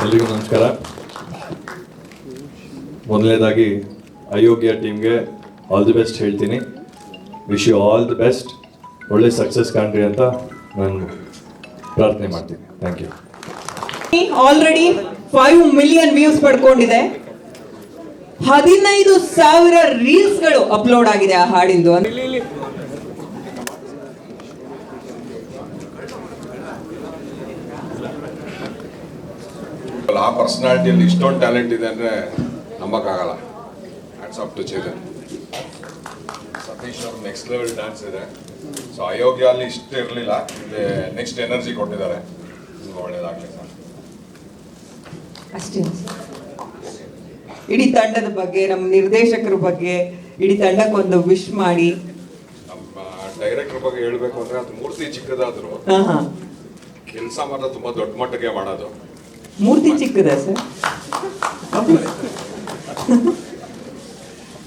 ಎಲ್ರಿಗೂ ನಮಸ್ಕಾರ. ಮೊದಲನೇದಾಗಿ ಅಯೋಗ್ಯ ಟೀಮ್ಗೆ ಆಲ್ ದಿ ಬೆಸ್ಟ್ ಹೇಳ್ತೀನಿ. Wish you all the best. ಒಳ್ಳೆ ಸಕ್ಸಸ್ ಕಾಣ್ರಿ ಅಂತ ನಾನು ಪ್ರಾರ್ಥನೆ ಮಾಡ್ತೀನಿ. Thank you. Already 5 million views ಪಡ್ಕೊಂಡಿದೆ. 15,000 ರೀಲ್ಸ್ಗಳು ಅಪ್ಲೋಡ್ ಆಗಿದೆ ಆ ಹಾಡಿಂದು. ಆ ಪರ್ಸನಾಲಿಟಿಯಲ್ಲಿ ಇಷ್ಟೊಂದು ಟ್ಯಾಲೆಂಟ್ ಇದೆ ಅಂದರೆ ನಂಬಕ್ಕಾಗಲ್ಲ. Hats off to Chetan. Satish ಅವ್ರ ನೆಕ್ಸ್ಟ್ ಲೆವೆಲ್ ಡ್ಯಾನ್ಸ್ ಇದೆ. ಸೊ ಅಯೋಗ್ಯ ಅಲ್ಲಿ ಇಷ್ಟ ಇರಲಿಲ್ಲ, ನೆಕ್ಸ್ಟ್ ಎನರ್ಜಿ ಕೊಟ್ಟಿದ್ದಾರೆ. ಒಳ್ಳೇದಾಗಲಿ ಸರ್. ಅಷ್ಟೇ. ಇಡೀ ತಂಡದ ಬಗ್ಗೆ, ನಮ್ಮ ನಿರ್ದೇಶಕರ ಬಗ್ಗೆ, ಇಡೀ ತಂಡಕ್ಕೊಂದು ವಿಶ್ ಮಾಡಿ. ನಮ್ಮ ಡೈರೆಕ್ಟರ್ ಬಗ್ಗೆ ಹೇಳಬೇಕು ಅಂದರೆ ಅದು ಮೂರ್ತಿ ಚಿಕ್ಕದಾದ್ರು ಕೆಲಸ ಮಾತ್ರ ತುಂಬ ದೊಡ್ಡ ಮಟ್ಟಿಗೆ ಮಾಡೋದು. ಮೂರ್ತಿ ಚಿಕ್ಕದ ಸರ್?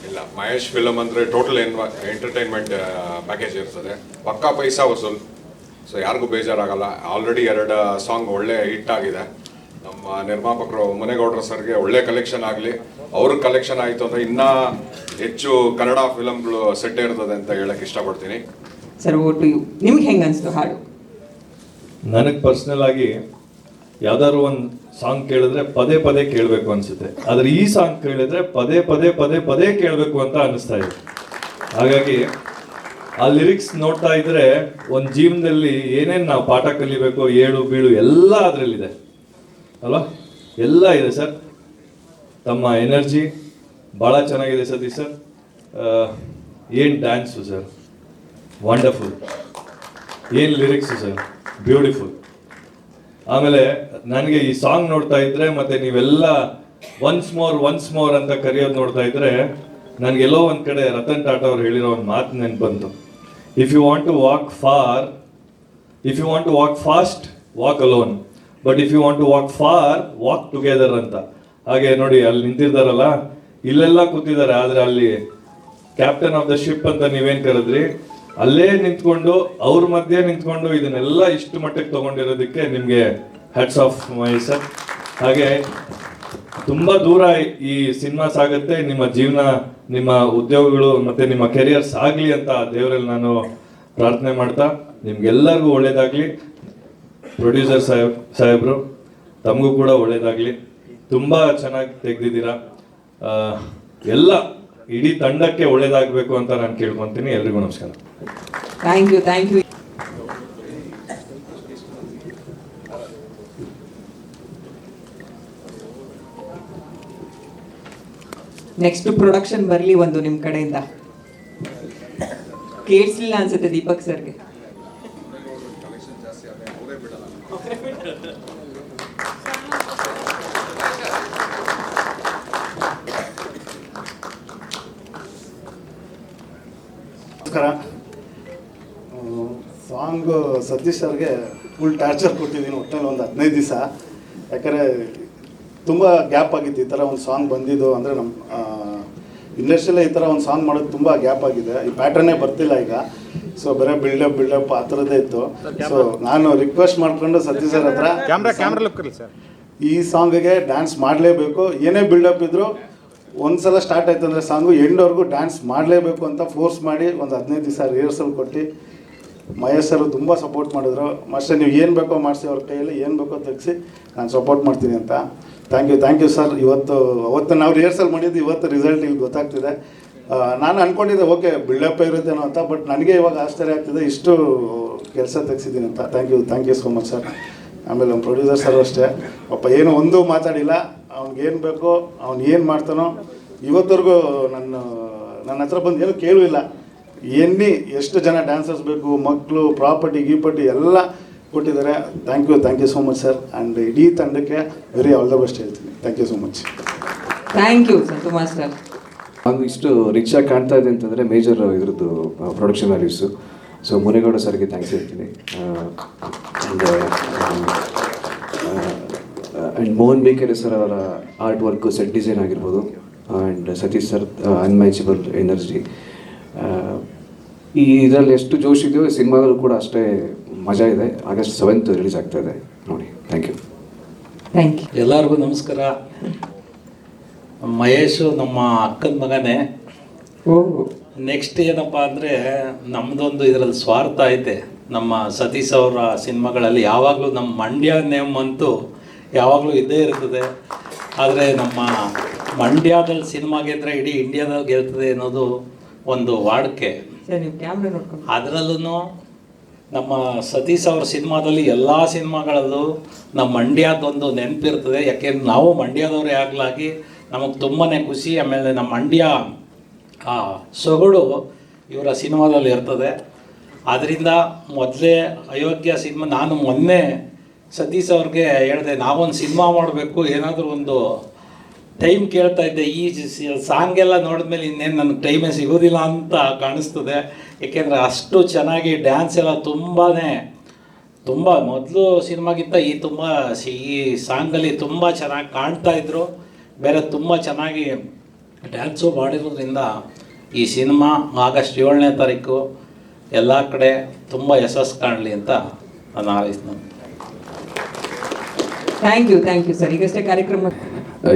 ಇಲ್ಲ, ಮಹೇಶ್ ಫಿಲಮ್ ಅಂದರೆ ಟೋಟಲ್ ಎಂಟರ್ಟೈನ್ಮೆಂಟ್ ಪ್ಯಾಕೇಜ್ ಇರ್ತದೆ. ಪಕ್ಕಾ ಪೈಸಾ ವಸೂಲ್. ಸೊ ಯಾರಿಗೂ ಬೇಜಾರಾಗಲ್ಲ. ಆಲ್ರೆಡಿ 2 ಸಾಂಗ್ ಒಳ್ಳೆ ಹಿಟ್ ಆಗಿದೆ. ನಮ್ಮ ನಿರ್ಮಾಪಕರು ಮುನೇಗೌಡರ ಸರ್ಗೆ ಒಳ್ಳೆ ಕಲೆಕ್ಷನ್ ಆಗಲಿ. ಅವ್ರಿಗೆ ಕಲೆಕ್ಷನ್ ಆಯಿತು ಅಂದರೆ ಇನ್ನೂ ಹೆಚ್ಚು ಕನ್ನಡ ಫಿಲಮ್ಗಳು ಸೆಟ್ ಇರ್ತದೆ ಅಂತ ಹೇಳಕ್ಕೆ ಇಷ್ಟಪಡ್ತೀನಿ. ಸರ್, ಒಟ್ಟು ನಿಮ್ಗೆ ಹೆಂಗೆ ಅನಿಸ್ತು ಹಾಡು? ನನಗೆ ಪರ್ಸ್ನಲ್ ಆಗಿ ಯಾವ್ದಾದ್ರು ಒಂದು ಸಾಂಗ್ ಕೇಳಿದ್ರೆ ಪದೇ ಪದೇ ಕೇಳಬೇಕು ಅನ್ಸುತ್ತೆ. ಆದರೆ ಈ ಸಾಂಗ್ ಕೇಳಿದ್ರೆ ಪದೇ ಪದೇ ಪದೇ ಪದೇ ಕೇಳಬೇಕು ಅಂತ ಅನಿಸ್ತಾ ಇದೆ. ಹಾಗಾಗಿ ಆ ಲಿರಿಕ್ಸ್ ನೋಡ್ತಾ ಇದ್ರೆ ಒಂದು ಜೀವನದಲ್ಲಿ ಏನೇನು ನಾವು ಪಾಠ ಕಲಿಬೇಕು, ಏಳು ಬೀಳು ಎಲ್ಲ ಅದರಲ್ಲಿದೆ ಅಲ್ವಾ? ಎಲ್ಲ ಇದೆ ಸರ್. ತಮ್ಮ ಎನರ್ಜಿ ಭಾಳ ಚೆನ್ನಾಗಿದೆ ಸತೀಶ್ ಸರ್. ಏನು ಡ್ಯಾನ್ಸು ಸರ್, ವಂಡರ್ಫುಲ್. ಏನು ಲಿರಿಕ್ಸು ಸರ್, ಬ್ಯೂಟಿಫುಲ್. ಆಮೇಲೆ ನನಗೆ ಈ ಸಾಂಗ್ ನೋಡ್ತಾ ಇದ್ರೆ ಮತ್ತೆ ನೀವೆಲ್ಲ ಒನ್ಸ್ ಮೋರ್ ಅಂತ ಕರೆಯೋದು ನೋಡ್ತಾ ಇದ್ರೆ ನನಗೆಲ್ಲೋ ಒಂದು ಕಡೆ ರತನ್ ಟಾಟಾ ಅವ್ರು ಹೇಳಿರೋ ಒಂದು ಮಾತು ನೆನಪು ಬಂತು. If you want to walk fast walk alone, but if you want to walk for walk together ಅಂತ. ಹಾಗೆ ನೋಡಿ, ಅಲ್ಲಿ ನಿಂತಿದ್ದಾರಲ್ಲ, ಇಲ್ಲೆಲ್ಲ ಕೂತಿದ್ದಾರೆ, ಆದರೆ ಅಲ್ಲಿ ಕ್ಯಾಪ್ಟನ್ ಆಫ್ ದ ಶಿಪ್ ಅಂತ ನೀವೇನು ಕರೆದ್ರಿ, ಅಲ್ಲೇ ನಿಂತ್ಕೊಂಡು ಅವ್ರ ಮಧ್ಯೆ ನಿಂತ್ಕೊಂಡು ಇದನ್ನೆಲ್ಲ ಇಷ್ಟು ಮಟ್ಟಕ್ಕೆ ತಗೊಂಡಿರೋದಕ್ಕೆ ನಿಮಗೆ ಹ್ಯಾಟ್ಸ್ ಆಫ್ ಮೈ ಸರ್. ಹಾಗೆ ತುಂಬ ದೂರ ಈ ಸಿನಿಮಾ ಸಾಗುತ್ತೆ. ನಿಮ್ಮ ಜೀವನ, ನಿಮ್ಮ ಉದ್ಯೋಗಗಳು ಮತ್ತು ನಿಮ್ಮ ಕೆರಿಯರ್ ಸಾಗಲಿ ಅಂತ ದೇವರಲ್ಲಿ ನಾನು ಪ್ರಾರ್ಥನೆ ಮಾಡ್ತಾ, ನಿಮ್ಗೆಲ್ಲರಿಗೂ ಒಳ್ಳೇದಾಗಲಿ. ಪ್ರೊಡ್ಯೂಸರ್ ಸಾಹೇಬರು ತಮಗೂ ಕೂಡ ಒಳ್ಳೇದಾಗಲಿ. ತುಂಬ ಚೆನ್ನಾಗಿ ತೆಗೆದಿದ್ದೀರಾ. ಎಲ್ಲ ಇಡೀ ತಂಡಕ್ಕೆ ಒಳ್ಳೇದಾಗಬೇಕು ಅಂತ ನಾನು ಕೇಳ್ಕೊತೀನಿ. ಎಲ್ರಿಗೂ ನಮಸ್ಕಾರ. Thank you. ನೆಕ್ಸ್ಟ್ ಪ್ರೊಡಕ್ಷನ್ ಬರಲಿ ಒಂದು ನಿಮ್ಮ ಕಡೆಯಿಂದ. ಕೇಳಿಸ್ಲಿಲ್ಲ ಅನ್ಸುತ್ತೆ ದೀಪಕ್ ಸರ್ಗೆ. ನಮಸ್ಕಾರ. ಸಾಂಗು ಸತೀಶ್ ಸರ್ಗೆ ಫುಲ್ ಟಾರ್ಚರ್ ಕೊಟ್ಟಿದ್ದೀನಿ ಒಟ್ಟಿನಲ್ಲಿ ಒಂದು 15 ದಿವಸ. ಯಾಕಂದರೆ ತುಂಬ ಗ್ಯಾಪ್ ಆಗಿತ್ತು ಈ ಥರ ಒಂದು ಸಾಂಗ್ ಬಂದಿದ್ದು. ಅಂದರೆ ನಮ್ಮ ಇಂಡಸ್ಟ್ರಿಯಲ್ಲೇ ಈ ಥರ ಒಂದು ಸಾಂಗ್ ಮಾಡೋದು ತುಂಬ ಗ್ಯಾಪ್ ಆಗಿದೆ. ಈ ಪ್ಯಾಟ್ರನ್ನೇ ಬರ್ತಿಲ್ಲ ಈಗ. ಸೊ ಬರೀ ಬಿಲ್ಡಪ್ ಆ ಥರದ್ದೇ ಇತ್ತು. ಸೊ ನಾನು ರಿಕ್ವೆಸ್ಟ್ ಮಾಡ್ಕೊಂಡು ಸತೀಶ್ ಸರ್ ಹತ್ರ ಈ ಸಾಂಗಿಗೆ ಡ್ಯಾನ್ಸ್ ಮಾಡಲೇಬೇಕು. ಏನೇ ಬಿಲ್ಡಪ್ ಇದ್ದರೂ ಒಂದ್ಸಲ ಸ್ಟಾರ್ಟ್ ಆಯ್ತು ಅಂದರೆ ಸಾಂಗು ಎಂಡ್ವರೆಗೂ ಡ್ಯಾನ್ಸ್ ಮಾಡಲೇಬೇಕು ಅಂತ ಫೋರ್ಸ್ ಮಾಡಿ ಒಂದು 15 ದಿವಸ ರಿಹರ್ಸಲ್ ಕೊಟ್ಟು ಮಹೇಶ್ ಸರ್ ತುಂಬ ಸಪೋರ್ಟ್ ಮಾಡಿದ್ರು. ಮಾಸ್ಟರ್ ನೀವು ಏನು ಬೇಕೋ ಮಾಡಿಸಿ, ಅವ್ರ ಕೈಯಲ್ಲಿ ಏನು ಬೇಕೋ ತೆಗೆಸಿ ನಾನು ಸಪೋರ್ಟ್ ಮಾಡ್ತೀನಿ ಅಂತ. Thank you sir. ಅವತ್ತು ನಾವು ರಿಹರ್ಸಲ್ ಮಾಡಿದ್ದು, ಇವತ್ತು ರಿಸಲ್ಟ್ ಇಲ್ಲಿ ಗೊತ್ತಾಗ್ತಿದೆ. ನಾನು ಅಂದ್ಕೊಂಡಿದ್ದೆ ಓಕೆ ಬಿಲ್ಡಪ್ ಇರುತ್ತೇನೋ ಅಂತ, ಬಟ್ ನನಗೆ ಇವಾಗ ಆಶ್ಚರ್ಯ ಆಗ್ತಿದೆ ಇಷ್ಟು ಕೆಲಸ ತೆಗೆಸಿದ್ದೀನಿ ಅಂತ. Thank you so much sir. ಆಮೇಲೆ ನಮ್ಮ ಪ್ರೊಡ್ಯೂಸರ್ ಸರ್ ಅಷ್ಟೇ, ಪಾಪ ಏನು ಒಂದೂ ಮಾತಾಡಿಲ್ಲ. ಅವ್ನಿಗೇನು ಬೇಕೋ ಅವ್ನು ಏನು ಮಾಡ್ತಾನೋ ಇವತ್ತವರೆಗೂ ನನ್ನ ಹತ್ರ ಬಂದು ಏನೂ ಕೇಳೂ ಇಲ್ಲ. ಎಷ್ಟು ಜನ ಡ್ಯಾನ್ಸರ್ಸ್ ಬೇಕು, ಮಕ್ಕಳು, ಪ್ರಾಪರ್ಟಿ ಎಲ್ಲ ಕೊಟ್ಟಿದ್ದಾರೆ. Thank you so much sir. And ಇಡೀ ತಂಡಕ್ಕೆ ವೆರಿ ಆಲ್ ದ ಬೆಸ್ಟ್ ಹೇಳ್ತೀನಿ. Thank you so much. Thank you Santosh sir. ಹಾಗೂ ಇಷ್ಟು ರಿಕ್ಷಾ ಕಾಣ್ತಾ ಇದೆ ಅಂತಂದರೆ ಮೇಜರ್ ಇದ್ರದ್ದು ಪ್ರೊಡಕ್ಷನ್ ವ್ಯಾಲ್ಯೂಸು. ಸೊ ಮುನೇಗೌಡ ಸರ್ಗೆ ಥ್ಯಾಂಕ್ಸ್ ಹೇಳ್ತೀನಿ. ಆ್ಯಂಡ್ ಮೋಹನ್ ಬೇಕರಿ ಸರ್ ಅವರ ಆರ್ಟ್ ವರ್ಕು, ಸೆಟ್ ಡಿಸೈನ್ ಆಗಿರ್ಬೋದು. And Satish sir unmatchable energy. ಈ ಇದರಲ್ಲಿ ಎಷ್ಟು ಜೋಶ್ ಇದೆಯೋ ಸಿನಿಮಾಗಳು ಕೂಡ ಅಷ್ಟೇ ಮಜಾ ಇದೆ. ಆಗಸ್ಟ್ 7th ರಿಲೀಸ್ ಆಗ್ತಾ ಇದೆ ನೋಡಿ. Thank you. Thank you. ಎಲ್ಲರಿಗೂ ನಮಸ್ಕಾರ. ಮಹೇಶು ನಮ್ಮ ಅಕ್ಕನ ಮಗನೇ. ಓಹ್, ನೆಕ್ಸ್ಟ್ ಏನಪ್ಪ ಅಂದರೆ ನಮ್ಮದೊಂದು ಇದರಲ್ಲಿ ಸ್ವಾರ್ಥ ಐತೆ. ನಮ್ಮ ಸತೀಶ್ ಅವರ ಸಿನಿಮಾಗಳಲ್ಲಿ ಯಾವಾಗಲೂ ನಮ್ಮ ಮಂಡ್ಯ ನೇಮ್ ಅಂತೂ ಯಾವಾಗಲೂ ಇದ್ದೇ ಇರ್ತದೆ. ಆದರೆ ನಮ್ಮ ಮಂಡ್ಯದಲ್ಲಿ ಸಿನಿಮಾ ಗೆದ್ದರೆ ಇಡೀ ಇಂಡಿಯಾದಲ್ಲಿ ಗೆಲ್ತದೆ ಅನ್ನೋದು ಒಂದು ವಾಡಿಕೆ. ಸರ್ ನೀವು ಕ್ಯಾಮ್ರಾ ನೋಡ್ಕೊಂಡು. ಅದರಲ್ಲೂ ನಮ್ಮ ಸತೀಶ್ ಅವ್ರ ಸಿನಿಮಾದಲ್ಲಿ ಎಲ್ಲ ಸಿನಿಮಾಗಳಲ್ಲೂ ನಮ್ಮ ಮಂಡ್ಯದೊಂದು ನೆನಪಿರ್ತದೆ. ಯಾಕೆಂದ್ರೆ ನಾವು ಮಂಡ್ಯದವರೇ ಆಗಲಾಗಿ ನಮಗೆ ತುಂಬಾ ಖುಷಿ. ಆಮೇಲೆ ನಮ್ಮ ಮಂಡ್ಯ ಆ ಸೊಗಡು ಇವರ ಸಿನಿಮಾದಲ್ಲಿ ಇರ್ತದೆ. ಆದ್ದರಿಂದ ಮೊದಲೇ ಅಯೋಗ್ಯ ಸಿನಿಮಾ ನಾನು ಮೊನ್ನೆ ಸತೀಶ್ ಅವ್ರಿಗೆ ಹೇಳಿದೆ, ನಾವೊಂದು ಸಿನಿಮಾ ಮಾಡಬೇಕು, ಏನಾದರೂ ಒಂದು ಟೈಮ್ ಕೇಳ್ತಾ ಇದ್ದೆ. ಈ ಸಾಂಗ್ ಎಲ್ಲ ನೋಡಿದ್ಮೇಲೆ ಇನ್ನೇನು ನನಗೆ ಟೈಮೇ ಸಿಗೋದಿಲ್ಲ ಅಂತ ಕಾಣಿಸ್ತದೆ. ಏಕೆಂದರೆ ಅಷ್ಟು ಚೆನ್ನಾಗಿ ಡ್ಯಾನ್ಸ್ ಎಲ್ಲ ತುಂಬ ಮೊದಲು ಸಿನಿಮಾಗಿಂತ ಈ ಸಾಂಗಲ್ಲಿ ತುಂಬ ಚೆನ್ನಾಗಿ ಕಾಣ್ತಾ ಇದ್ರು. ಬೇರೆ ತುಂಬ ಚೆನ್ನಾಗಿ ಡ್ಯಾನ್ಸು ಮಾಡಿರೋದ್ರಿಂದ ಈ ಸಿನಿಮಾ ಆಗಸ್ಟ್ 7ನೇ ತಾರೀಕು ಎಲ್ಲ ಕಡೆ ತುಂಬ ಯಶಸ್ಸು ಕಾಣಲಿ ಅಂತ ನಾನು ಹಾರೈಸ್ತೀನಿ. Thank you sir. ಈಗಷ್ಟೇ ಕಾರ್ಯಕ್ರಮ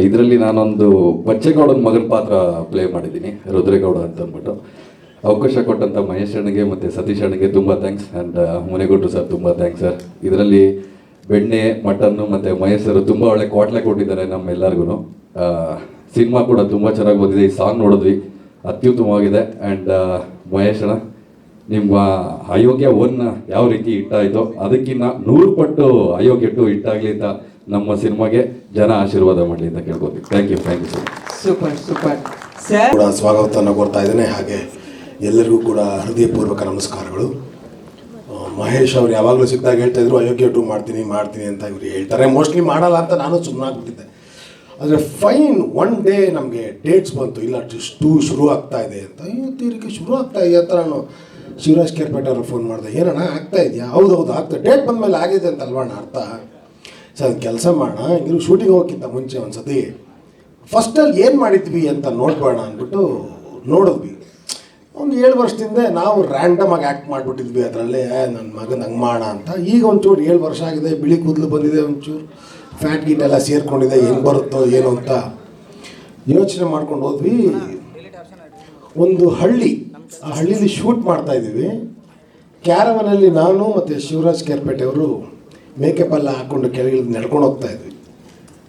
ಇದರಲ್ಲಿ ನಾನೊಂದು ಬಚ್ಚೇಗೌಡನ ಮಗನ ಪಾತ್ರ ಪ್ಲೇ ಮಾಡಿದ್ದೀನಿ, ರುದ್ರೇಗೌಡ ಅಂತ ಅಂದ್ಬಿಟ್ಟು. ಅವಕಾಶ ಕೊಟ್ಟಂಥ ಮಹೇಶ್ ಅಣ್ಣಗೆ ಮತ್ತು ಸತೀಶ್ ಅಣ್ಣಗೆ ತುಂಬ ಥ್ಯಾಂಕ್ಸ್. ಆ್ಯಂಡ್ ಮುನೇಗೌಡರು ಸರ್ ತುಂಬ ಥ್ಯಾಂಕ್ಸ್ ಸರ್. ಇದರಲ್ಲಿ ಬೆಣ್ಣೆ, ಮಟನ್ನು ಮತ್ತು ಮಹೇಶ್ ಸರ್ ತುಂಬ ಒಳ್ಳೆ ಕ್ವಾಟ್ಲೆ ಕೊಟ್ಟಿದ್ದಾರೆ ನಮ್ಮೆಲ್ಲರಿಗೂ. ಸಿನಿಮಾ ಕೂಡ ತುಂಬ ಚೆನ್ನಾಗಿ ಬಂದಿದೆ. ಈ ಸಾಂಗ್ ನೋಡಿದ್ವಿ, ಅತ್ಯುತ್ತಮವಾಗಿದೆ. ಆ್ಯಂಡ್ ಮಹೇಶ್ ಅಣ್ಣ, ನಿಮ್ಮ ಅಯೋಗ್ಯ 1 ಯಾವ ರೀತಿ ಹಿಟ್ಟಾಯಿತೋ ಅದಕ್ಕಿಂತ 100 ಪಟ್ಟು ಅಯೋಗ್ಯ 2 ಹಿಟ್ಟಾಗಲಿ ಅಂತ ನಮ್ಮ ಸಿನಿಮಾಗೆ ಜನ ಆಶೀರ್ವಾದ ಮಾಡಲಿ ಅಂತ ಕೇಳ್ಕೊತೀವಿ. Thank you sir. Super sir. ಕೂಡ ಸ್ವಾಗತವನ್ನು ಕೊಡ್ತಾ ಇದ್ದೇನೆ. ಹಾಗೆ ಎಲ್ಲರಿಗೂ ಕೂಡ ಹೃದಯಪೂರ್ವಕ ನಮಸ್ಕಾರಗಳು. ಮಹೇಶ್ ಅವ್ರು ಯಾವಾಗಲೂ ಸಿಕ್ಕಿದಾಗ ಹೇಳ್ತಾ ಇದ್ರು ಅಯೋಗ್ಯ 2 ಮಾಡ್ತೀನಿ ಅಂತ ಇವ್ರು ಹೇಳ್ತಾರೆ. ಮೋಸ್ಟ್ಲಿ ಮಾಡಲ್ಲ ಅಂತ ನಾನು ಸುಮ್ಮನಾಗ್ಬಿಟ್ಟಿದ್ದೆ. ಆದರೆ ಫೈನ್, ಒನ್ ಡೇ ನಮಗೆ ಡೇಟ್ಸ್ ಬಂತು, ಇಲ್ಲ 2 ಶುರು ಆಗ್ತಾ ಇದೆ ಅಂತ. ಇವತ್ತಿಗೆ ಶುರು ಆಗ್ತಾ ಇದೆಯಾ ಅಂತ ನಾನು ಶಿವರಾಜ್ ಕೇರ್ಪೇಟೆ ಅವ್ರಿಗೆ ಫೋನ್ ಮಾಡಿದೆ. ಏನಣ್ಣ ಆಗ್ತಾ ಇದೆಯಾ? ಹೌದು ಆಗ್ತದೆ, ಡೇಟ್ ಬಂದ ಮೇಲೆ ಆಗಿದೆ ಅಂತ ಅಲ್ವಣ್ಣ ಅರ್ಥ. ಸರ್ ಅದು ಕೆಲಸ ಮಾಡೋಣ, ಹಿಂಗಿರು ಶೂಟಿಂಗ್ ಹೋಗೋಕ್ಕಿಂತ ಮುಂಚೆ ಒಂದು ಸತಿ ಫಸ್ಟಲ್ಲಿ ಏನು ಮಾಡಿದ್ವಿ ಅಂತ ನೋಡ್ಬೋಣ ಅಂದ್ಬಿಟ್ಟು ನೋಡಿದ್ವಿ. ಒಂದು 7 ವರ್ಷದಿಂದ ನಾವು ರ್ಯಾಂಡಮಾಗಿ ಆ್ಯಕ್ಟ್ ಮಾಡಿಬಿಟ್ಟಿದ್ವಿ ಅದರಲ್ಲೇ, ನನ್ನ ಮಗನ ಹಂಗೆ ಮಾಡೋಣ ಅಂತ. ಈಗ ಒಂಚೂರು 7 ವರ್ಷ ಆಗಿದೆ, ಬಿಳಿ ಕೂದಲು ಬಂದಿದೆ, ಒಂಚೂರು ಫ್ಯಾಟ್ ಗೀಟ್ ಎಲ್ಲ ಸೇರ್ಕೊಂಡಿದೆ, ಹೆಂಗೆ ಬರುತ್ತೋ ಏನು ಅಂತ ಯೋಚನೆ ಮಾಡ್ಕೊಂಡು ಹೋದ್ವಿ. ಒಂದು ಹಳ್ಳಿ, ಆ ಹಳ್ಳೀಲಿ ಶೂಟ್ ಮಾಡ್ತಾಯಿದ್ದೀವಿ. ಕ್ಯಾರವನಲ್ಲಿ ನಾನು ಮತ್ತು ಶಿವರಾಜ್ ಕೇರ್ಪೇಟೆ ಅವರು ಮೇಕಪ್ ಎಲ್ಲ ಹಾಕ್ಕೊಂಡು ಕೆಳಗೆ ನಡ್ಕೊಂಡು ಹೋಗ್ತಾಯಿದ್ವಿ.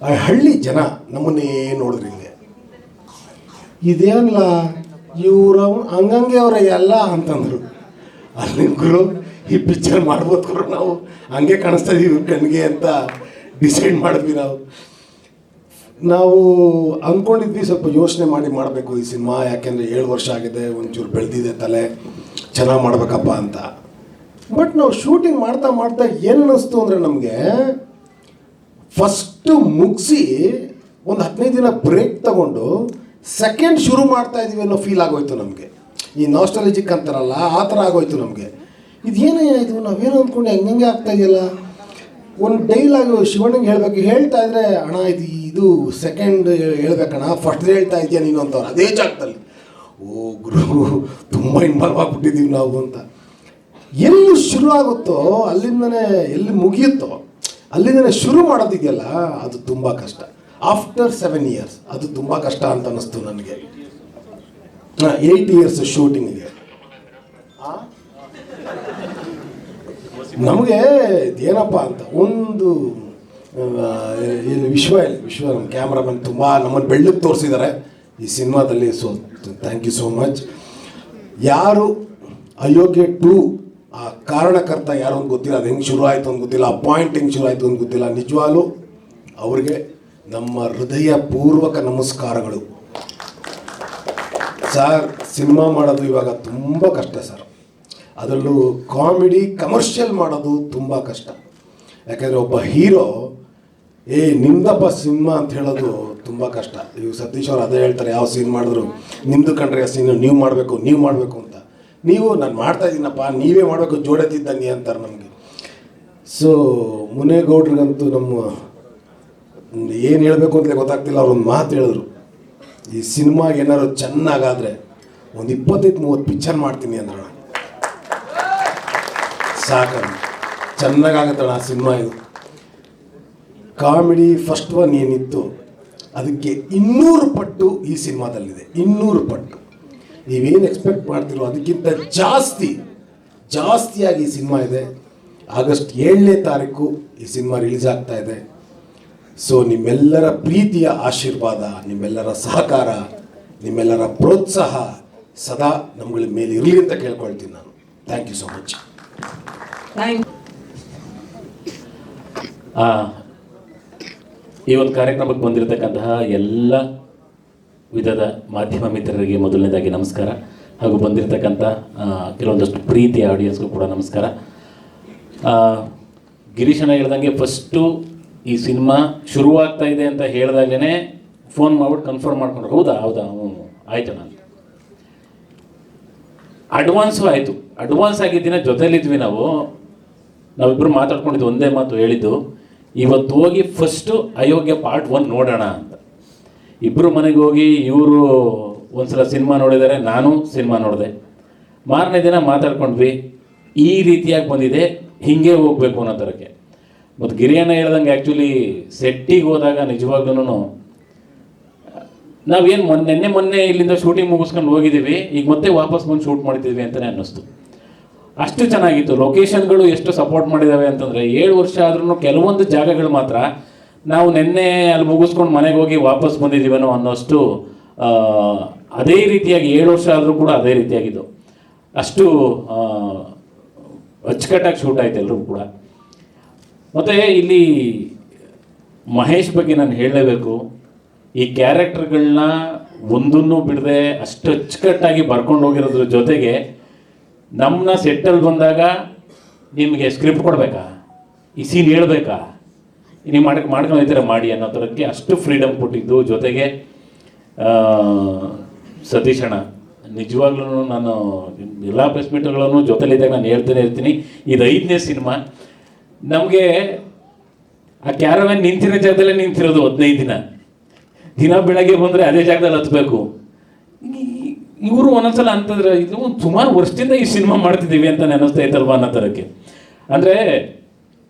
ಆ ಹಳ್ಳಿ ಜನ ನಮ್ಮನ್ನೇ ನೋಡಿದ್ರಿ ಹಿಂಗೆ, ಇದೇನಲ್ಲ ಇವರು ಹಂಗಂಗೆ ಅವರ ಎಲ್ಲ ಅಂತಂದರು. ಅಲ್ಲಿ ಗುರು ಈ ಪಿಕ್ಚರ್ ಮಾಡ್ಬೋದು ಗುರು, ನಾವು ಹಂಗೆ ಕಾಣಿಸ್ತಾ ಇದೀವಿ ಕಣ್ಣಿಗೆ ಅಂತ ಡಿಸೈಡ್ ಮಾಡಿದ್ವಿ. ನಾವು ಅಂದ್ಕೊಂಡಿದ್ವಿ ಸ್ವಲ್ಪ ಯೋಚನೆ ಮಾಡಿ ಮಾಡಬೇಕು ಈ ಸಿನಿಮಾ, ಯಾಕೆಂದರೆ 7 ವರ್ಷ ಆಗಿದೆ, ಒಂಚೂರು ಬೆಳೆದಿದೆ ತಲೆ, ಚೆನ್ನಾಗಿ ಮಾಡಬೇಕಪ್ಪ ಅಂತ. ಬಟ್ ನಾವು ಶೂಟಿಂಗ್ ಮಾಡ್ತಾ ಏನು ಅನ್ನಿಸ್ತು ಅಂದರೆ ನಮಗೆ ಫಸ್ಟು ಮುಗಿಸಿ ಒಂದು 15 ದಿನ ಬ್ರೇಕ್ ತಗೊಂಡು ಸೆಕೆಂಡ್ ಶುರು ಮಾಡ್ತಾ ಇದೀವಿ ಅನ್ನೋ ಫೀಲ್ ಆಗೋಯ್ತು ನಮಗೆ. ಈ ನಾಸ್ಟಾಲಜಿಕ್ ಅಂತಾರಲ್ಲ ಆ ಥರ ಆಗೋಯ್ತು ನಮಗೆ. ಇದೇನೇ ಇದು, ನಾವೇನು ಅಂದ್ಕೊಂಡು ಹೆಂಗೆ ಆಗ್ತಾ ಇದೆಯಲ್ಲ. ಒಂದು ಡೈಲಾಗು ಶಿವಣ್ಣಂಗೆ ಹೇಳ್ತಾ ಇದ್ರೆ, ಅಣ್ಣ ಇದು ಸೆಕೆಂಡ್ ಹೇಳ್ಬೇಕಣ್ಣ, ಫಸ್ಟ್ ಹೇಳ್ತಾ ಇದೆಯಾ ನೀನು ಅಂತವ್ರು ಅದೇ ಜಾಗದಲ್ಲಿ. ಓ ಗುರು, ತುಂಬ ಇನ್ವಾಲ್ವ್ ಆಗಿಬಿಟ್ಟಿದ್ದೀವಿ ನಾವು ಅಂತ. ಎಲ್ಲಿ ಶುರು ಆಗುತ್ತೋ ಅಲ್ಲಿಂದನೇ ಎಲ್ಲಿ ಮುಗಿಯುತ್ತೋ ಅಲ್ಲಿಂದನೇ ಶುರು ಮಾಡೋದಿದೆಯಲ್ಲ, ಅದು ತುಂಬ ಕಷ್ಟ. ಆಫ್ಟರ್ 7 years ಅದು ತುಂಬ ಕಷ್ಟ ಅಂತ ಅನ್ನಿಸ್ತು ನನಗೆ. 8 years ಶೂಟಿಂಗಿಗೆ ನಮಗೆ ಏನಪ್ಪ ಅಂತ ಒಂದು ವಿಶ್ವ ನಮ್ಮ ಕ್ಯಾಮ್ರಾಮನ್ ತುಂಬ ನಮ್ಮನ್ನು ಬೆಳ್ಳಕ್ಕೆ ತೋರಿಸಿದ್ದಾರೆ ಈ ಸಿನಿಮಾದಲ್ಲಿ. So thank you so much. ಯಾರು ಅಯೋಗ್ಯ 2 ಆ ಕಾರಣಕರ್ತ ಯಾರು ಅಂತ ಗೊತ್ತಿಲ್ಲ, ಅದು ಹೆಂಗೆ ಶುರು ಆಯಿತು ಅಂತ ಗೊತ್ತಿಲ್ಲ, ಆ ಪಾಯಿಂಟ್ ಹೆಂಗೆ ಶುರು ಆಯಿತು ಅಂತ ಗೊತ್ತಿಲ್ಲ. ನಿಜವಾಗ್ಲೂ ಅವ್ರಿಗೆ ನಮ್ಮ ಹೃದಯಪೂರ್ವಕ ನಮಸ್ಕಾರಗಳು. ಸರ್, ಸಿನಿಮಾ ಮಾಡೋದು ಇವಾಗ ತುಂಬ ಕಷ್ಟ ಸರ್. ಅದರಲ್ಲೂ ಕಾಮಿಡಿ ಕಮರ್ಷಿಯಲ್ ಮಾಡೋದು ತುಂಬ ಕಷ್ಟ. ಯಾಕೆಂದರೆ ಒಬ್ಬ ಹೀರೋ ನಿಮ್ದಪ್ಪ ಸಿನಿಮಾ ಅಂತ ಹೇಳೋದು ತುಂಬ ಕಷ್ಟ. ಇವು ಸತೀಶ್ ಅವ್ರು ಅದೇ ಹೇಳ್ತಾರೆ, ಯಾವ ಸೀನ್ ಮಾಡಿದ್ರು ನಿಮ್ಮದು ಕಂಡ್ರೆ ಆ ಸೀನು ನೀವು ಮಾಡಬೇಕು ಅಂತ. ನೀವು ನಾನು ಮಾಡ್ತಾಯಿದ್ದೀನಪ್ಪ, ನೀವೇ ಮಾಡಬೇಕು, ಜೋಡೆತ್ತಿದ್ದಾನೆ ಅಂತಾರೆ ನಮಗೆ. ಸೊ ಮುನೇಗೌಡ್ರಿಗಂತೂ ನಮ್ಮ ಏನು ಹೇಳಬೇಕು ಅಂತಲೇ ಗೊತ್ತಾಗ್ತಿಲ್ಲ. ಅವ್ರೊಂದು ಮಾತು ಹೇಳಿದ್ರು, ಈ ಸಿನಿಮಾ ಏನಾದ್ರು ಚೆನ್ನಾಗಾದರೆ ಒಂದು 25-30 ಪಿಕ್ಚರ್ ಮಾಡ್ತೀನಿ ಅಂದ್ರಣ. ಸಾಕಣ್ಣ, ಚೆನ್ನಾಗಾಗತ್ತಣ್ಣ ಆ ಸಿನಿಮಾ. ಇದು ಕಾಮಿಡಿ ಫಸ್ಟ್ ಒನ್ ಏನಿತ್ತು ಅದಕ್ಕೆ 200 ಪಟ್ಟು ಈ ಸಿನಿಮಾದಲ್ಲಿದೆ. 200 ಪಟ್ಟು ನೀವೇನು ಎಕ್ಸ್ಪೆಕ್ಟ್ ಮಾಡ್ತಿರೋ ಅದಕ್ಕಿಂತ ಜಾಸ್ತಿಯಾಗಿ ಈ ಸಿನಿಮಾ ಇದೆ. ಆಗಸ್ಟ್ 7ನೇ ತಾರೀಕು ಈ ಸಿನಿಮಾ ರಿಲೀಸ್ ಆಗ್ತಾ ಇದೆ. ಸೊ ನಿಮ್ಮೆಲ್ಲರ ಪ್ರೀತಿಯ ಆಶೀರ್ವಾದ, ನಿಮ್ಮೆಲ್ಲರ ಸಹಕಾರ, ನಿಮ್ಮೆಲ್ಲರ ಪ್ರೋತ್ಸಾಹ ಸದಾ ನಮ್ಗಳ ಮೇಲೆ ಇರಲಿ ಅಂತ ಕೇಳ್ಕೊಳ್ತೀನಿ ನಾನು. Thank you so much. Thank ಈ ಒಂದು ಕಾರ್ಯಕ್ರಮಕ್ಕೆ ಬಂದಿರತಕ್ಕಂತಹ ಎಲ್ಲ ವಿಧದ ಮಾಧ್ಯಮ ಮಿತ್ರರಿಗೆ ಮೊದಲನೇದಾಗಿ ನಮಸ್ಕಾರ, ಹಾಗೂ ಬಂದಿರತಕ್ಕಂಥ ಕೆಲವೊಂದಷ್ಟು ಪ್ರೀತಿಯ ಆಡಿಯನ್ಸ್ಗೂ ಕೂಡ ನಮಸ್ಕಾರ. ಗಿರೀಶನ ಹೇಳ್ದಂಗೆ ಫಸ್ಟು ಈ ಸಿನಿಮಾ ಶುರುವಾಗ್ತಾ ಇದೆ ಅಂತ ಹೇಳಿದಾಗಲೇ ಫೋನ್ ಮಾಡ್ಬಿಟ್ಟು ಕನ್ಫರ್ಮ್ ಮಾಡ್ಕೊಂಡು ಹೌದಾ ಹ್ಞೂ ಆಯ್ತು ನಾನು ಅಡ್ವಾನ್ಸು ಆಯಿತು. ಅಡ್ವಾನ್ಸ್ ಆಗಿದ್ದಿನ ಜೊತೆಲಿದ್ವಿ ನಾವಿಬ್ಬರು ಮಾತಾಡ್ಕೊಂಡಿದ್ದು ಒಂದೇ ಮಾತು ಹೇಳಿದ್ದು, ಇವತ್ತು ಹೋಗಿ ಫಸ್ಟು ಅಯೋಗ್ಯ ಪಾರ್ಟ್ 1 ನೋಡೋಣ ಅಂತ. ಇಬ್ಬರು ಮನೆಗೆ ಹೋಗಿ ಇವರು ಒಂದ್ಸಲ ಸಿನಿಮಾ ನೋಡಿದ್ದಾರೆ, ನಾನು ಸಿನಿಮಾ ನೋಡಿದೆ. ಮಾರನೇ ದಿನ ಮಾತಾಡ್ಕೊಂಡ್ವಿ, ಈ ರೀತಿಯಾಗಿ ಬಂದಿದೆ, ಹೀಗೆ ಹೋಗಬೇಕು ಅನ್ನೋ ಥರಕ್ಕೆ. ಮತ್ತು ಗಿರಿಯಣ್ಣ ಹೇಳ್ದಂಗೆ ಆ್ಯಕ್ಚುಲಿ ಸೆಟ್ಟಿಗೆ ಹೋದಾಗ ನಿಜವಾಗ್ಲೂ ನಾವೇನು ಮೊನ್ನೆ ಇಲ್ಲಿಂದ ಶೂಟಿಂಗ್ ಮುಗಿಸ್ಕೊಂಡು ಹೋಗಿದ್ದೀವಿ, ಈಗ ಮತ್ತೆ ವಾಪಸ್ ಬಂದು ಶೂಟ್ ಮಾಡ್ತಿದ್ವಿ ಅಂತಲೇ ಅನ್ನಿಸ್ತು. ಅಷ್ಟು ಚೆನ್ನಾಗಿತ್ತು. ಲೊಕೇಶನ್ಗಳು ಎಷ್ಟು ಸಪೋರ್ಟ್ ಮಾಡಿದ್ದಾವೆ ಅಂತಂದರೆ 7 ವರ್ಷ ಆದ್ರೂ ಕೆಲವೊಂದು ಜಾಗಗಳು ಮಾತ್ರ ನಾವು ನಿನ್ನೆ ಅಲ್ಲಿ ಮುಗಿಸ್ಕೊಂಡು ಮನೆಗೆ ಹೋಗಿ ವಾಪಸ್ ಬಂದಿದ್ದೀವೇನೋ ಅನ್ನೋಷ್ಟು ಅದೇ ರೀತಿಯಾಗಿ 7 ವರ್ಷ ಆದರೂ ಕೂಡ ಅದೇ ರೀತಿಯಾಗಿದ್ದು. ಅಷ್ಟು ಅಚ್ಚುಕಟ್ಟಾಗಿ ಶೂಟ್ ಆಯ್ತು ಎಲ್ಲರೂ ಕೂಡ. ಮತ್ತು ಇಲ್ಲಿ ಮಹೇಶ್ ಬಗ್ಗೆ ನಾನು ಹೇಳಲೇಬೇಕು. ಈ ಕ್ಯಾರೆಕ್ಟರ್ಗಳನ್ನ ಒಂದನ್ನು ಬಿಡದೆ ಅಷ್ಟು ಅಚ್ಚುಕಟ್ಟಾಗಿ ಬರ್ಕೊಂಡು ಹೋಗಿರೋದ್ರ ಜೊತೆಗೆ ನಮ್ಮನ್ನ ಸೆಟ್ಟಲ್ಲಿ ಬಂದಾಗ ನಿಮಗೆ ಸ್ಕ್ರಿಪ್ಟ್ ಕೊಡಬೇಕಾ, ಈ ಸೀನ್ ಹೇಳ್ಬೇಕಾ, ನೀವು ಮಾಡ್ಕೊಂಡಿದ್ದೀರ ಮಾಡಿ ಅನ್ನೋ ಥರಕ್ಕೆ ಅಷ್ಟು ಫ್ರೀಡಮ್ ಕೊಟ್ಟಿದ್ದು. ಜೊತೆಗೆ ಸತೀಶ್ ಅಣ್ಣ ನಿಜವಾಗ್ಲೂ ನಾನು ಎಲ್ಲ ಪ್ರೆಸ್ ಮೀಟ್ಗಳನ್ನು ಜೊತೆಲಿದ್ದಾಗ ನಾನು ಹೇಳ್ತಾನೆ ಇರ್ತೀನಿ, ಇದು 5ನೇ ಸಿನಿಮಾ. ನಮಗೆ ಆ ಕ್ಯಾರವ್ಯಾನ್ ನಿಂತಿರೋ ಜಾಗದಲ್ಲೇ ನಿಂತಿರೋದು 15 ದಿನ ಬೆಳಗ್ಗೆ ಬಂದರೆ ಅದೇ ಜಾಗದಲ್ಲಿ ಹತ್ಬೇಕು. ಇವರು ಒಂದೊಂದ್ಸಲ ಅಂತಂದ್ರೆ ಇದು ಸುಮಾರು ವರ್ಷದಿಂದ ಈ ಸಿನಿಮಾ ಮಾಡ್ತಿದ್ದೀವಿ ಅಂತ ನೆನೆಸ್ತಾ ಇತ್ತಲ್ವ ಅನ್ನೋ ಥರಕ್ಕೆ. ಅಂದರೆ